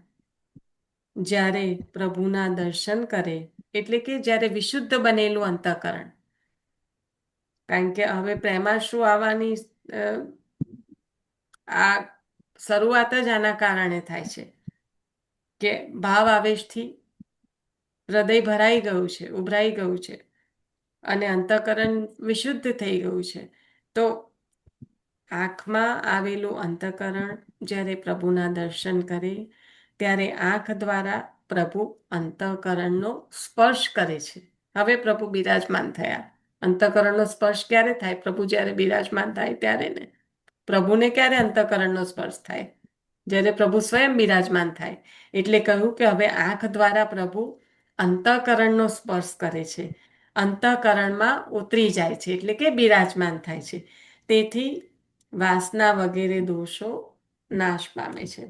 જ્યારે પ્રભુના દર્શન કરે, એટલે કે જ્યારે વિશુદ્ધ બનેલું અંતઃકરણ, કારણ કે હવે પ્રેમાશ્રુ આવવાની આ શરૂઆત જ આના કારણે થાય છે કે ભાવ આવેશથી હૃદય ભરાઈ ગયું છે, ઉભરાઈ ગયું છે અને અંતઃકરણ વિશુદ્ધ થઈ ગયું છે. તો આંખમાં આવેલું અંતઃકરણ જ્યારે પ્રભુના દર્શન કરે ત્યારે આંખ દ્વારા પ્રભુ અંતઃકરણનો સ્પર્શ કરે છે. હવે પ્રભુ બિરાજમાન થયા. અંતઃકરણનો સ્પર્શ ક્યારે થાય? પ્રભુ જ્યારે બિરાજમાન થાય ત્યારે ને. પ્રભુને ક્યારે અંતઃકરણનો સ્પર્શ થાય? જ્યારે પ્રભુ સ્વયં બિરાજમાન થાય. એટલે કહ્યું કે હવે આંખ દ્વારા પ્રભુ અંતઃકરણનો સ્પર્શ કરે છે. અંતઃકરણમાં ઉતરી જાય છે, એટલે કે બિરાજમાન થાય છે. તેથી વાસના વગેરે દોષો નાશ પામે છે.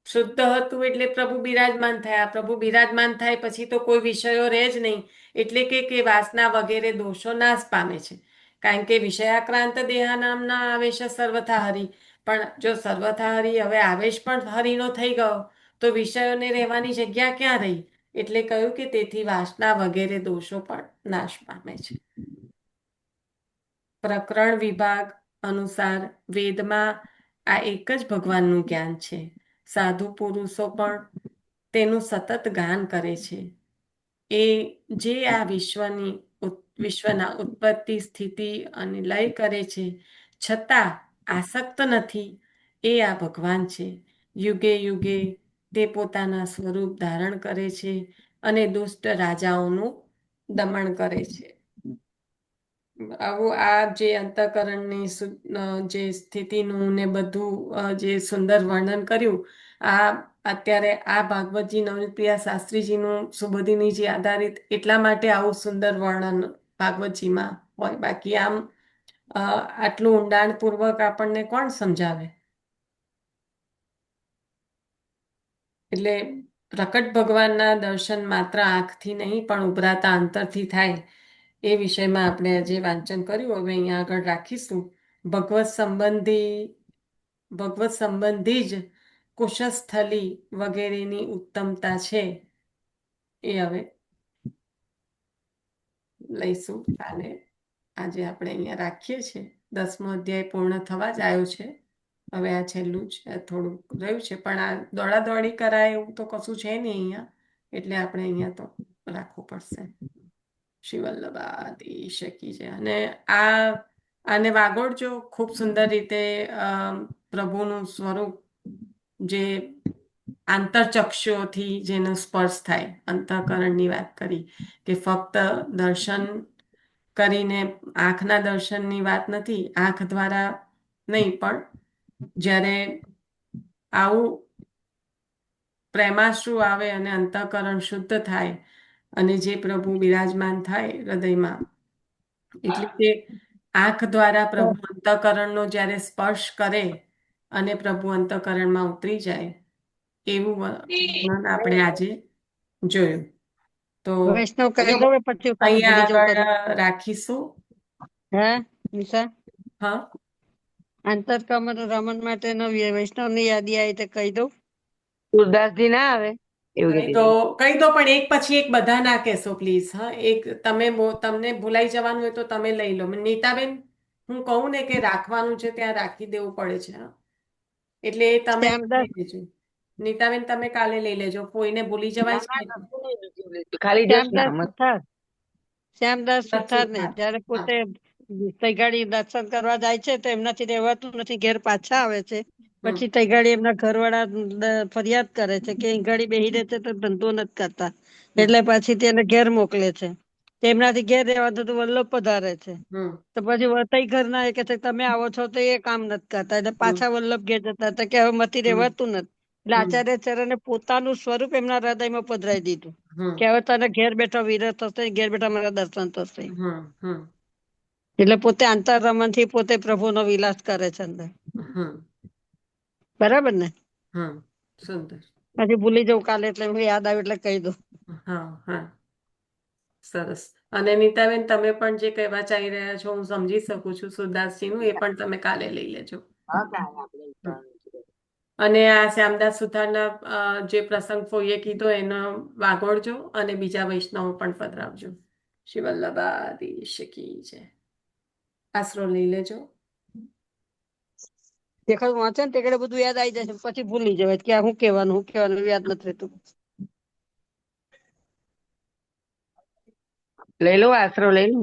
શુદ્ધ હતું એટલે પ્રભુ બિરાજમાન થયા. પ્રભુ બિરાજમાન થાય પછી તો કોઈ વિષયો રહે જ નહીં. એટલે કે વાસના વગેરે દોષો નાશ પામે છે. કારણ કે વિષયાક્રાંત દેહાનામના આવેશ સર્વથા હરિ, પણ જો સર્વથા હરિ હવે આવેશ પણ હરિનો થઈ ગયો તો વિષયોને રહેવાની જગ્યા ક્યાં રહી? એટલે કહ્યું કે તેથી વાસના વગેરે દોષો પણ નાશ પામે છે. પ્રકરણ વિભાગ અનુસાર વેદમાં આ એક જ ભગવાનનું જ્ઞાન છે. સાધુ પુરુષો પણ તેનું સતત ગાન કરે છે. એ જે આ વિશ્વના ઉત્પત્તિ, સ્થિતિ અને લય કરે છે, છતાં આસક્ત નથી, એ આ ભગવાન છે. યુગે યુગે તે પોતાના સ્વરૂપ ધારણ કરે છે અને દુષ્ટ રાજાઓનું દમન કરે છે. આવું આ જે અંતઃકરણની જે સ્થિતિનું ને બધું જે સુંદર વર્ણન કર્યું, આ અત્યારે આ ભાગવતજી નવનીતપ્રિયા શાસ્ત્રીજીનું સુબોધિનીજી આધારિત એટલા માટે આવું સુંદર વર્ણન ભાગવતજીમાં હોય. બાકી આમ આટલું ઊંડાણપૂર્વક આપણને કોણ સમજાવે? એટલે પ્રકટ ભગવાનના દર્શન માત્ર આંખથી નહીં પણ ઉભરાતા અંતરથી થાય, એ વિષયમાં આપણે આજે વાંચન કર્યું. હવે અહીંયા આગળ રાખીશું. ભગવત સંબંધી જ કુશસ્થલી વગેરેની ઉત્તમતા છે, એ હવે લઈશું કાલે. આજે આપણે અહીંયા રાખીએ છીએ. 10મો અધ્યાય પૂર્ણ થવા જ આવ્યો છે. હવે આ છેલ્લું જ થોડુંક રહ્યું છે, પણ આ દોડાદોડી કરાય એવું તો કશું છે નહીં અહીંયા, એટલે આપણે અહીંયા તો રાખવું પડશે. શ્રી વલ્લભાધીશ કી જય. અને આને વાગોળજો ખૂબ સુંદર રીતે. પ્રભુનું સ્વરૂપ જે આંતરચક્ષુઓથી જેનો સ્પર્શ થાય, અંતઃકરણની વાત કરી કે ફક્ત દર્શન કરીને આંખના દર્શનની વાત નથી, આંખ દ્વારા નહીં, પણ જ્યારે આવું પ્રેમાશ્રુ આવે અને અંતઃકરણ શુદ્ધ થાય અને જે પ્રભુ બિરાજમાન થાય હૃદયમાં, એટલે કે આંખ દ્વારા પ્રભુ અંતઃકરણનો જ્યારે સ્પર્શ કરે અને પ્રભુ અંતઃકરણમાં ઉતરી જાય, એવું વર્ણન આપણે આજે જોયું. તો વૈષ્ણવ કરી દો પછી અહીંયા ભૂલી જવું આગળ રાખીશું. હે નિશા? હા, આંતરકમર રમણ માટેનો વૈષ્ણવની યાદી આવી તો કહી દઉં. સુરદાસજી ના આવે એવું કહી દો, પણ એક પછી એક બધા ના કહેશો પ્લીઝ. હા, એક તમને ભૂલાઈ જવાનું હોય તો તમે લઈ લો. નીતાબેન, હું કહું ને કે રાખવાનું છે ત્યાં રાખી દેવું પડે છે. હા, એટલે તમે શ્યામદાસ લઈ લેજો. નીતાબેન, તમે કાલે લઈ લેજો. કોઈને ભૂલી જવાય છે. ખાલી શ્યામદાસ સુથાર, શ્યામદાસ સુથાર ને સુથાર. જયારે પોતે તૈગાડી દર્શન કરવા જાય છે તો એમનાથી રહેવાતું નથી, ઘેર પાછા આવે છે. પછી તૈગાડી એમના ઘરવાળા ફરિયાદ કરે છે કે ગાડી બેહી રહે છે તો ધંધો નથી કરતા, એટલે પછી તેને ઘેર મોકલે છે. તેમનાથી ઘેર રહેવાતું તો વલ્લભ પધારે છે. તો પછી તઈ ઘરના એ કે છે તમે આવો છો તો એ કામ નથી કરતા, એટલે પાછા વલ્લભ ઘેર જતા હતા કે હવે મતી રહેવાતું નથી. એટલે આચાર્ય ચરણે પોતાનું સ્વરૂપ એમના હૃદયમાં પધરાવી દીધું કે હવે તને ઘેર બેઠા વિરત થશે, ઘેર બેઠા મારા દર્શન થશે. એટલે પોતે આંતરરમણ થી પોતે પ્રભુનો વિલાસ કરે છે અંદર. બરાબર ને? સુંદર. પછી ભૂલી જવું કાલે, એટલે હું યાદ આવ્યું એટલે કહી દઉં. હા, સરસ. અને નીતાબેન, તમે પણ જે કહેવા ચાહી રહ્યા છો હું સમજી શકું છું સુરદાસજીનું, એ પણ તમે કાલે લઈ લેજો. અને આ શ્યામદાસ સુથારના જે પ્રસંગ ફોઈએ કીધો એનો વાગોળજો અને બીજા વૈષ્ણવો પણ પધરાવજો. શ્રી વલ્લભાધીશ કી જય. આશરો લઈ લેજો. દેખાડ વાંચે ને તે બધું યાદ આવી જાય, પછી ભૂલી જવાય કે હું કહેવાનું યાદ નથી રહેતું. લઈ લો, આશરો લઈ લો.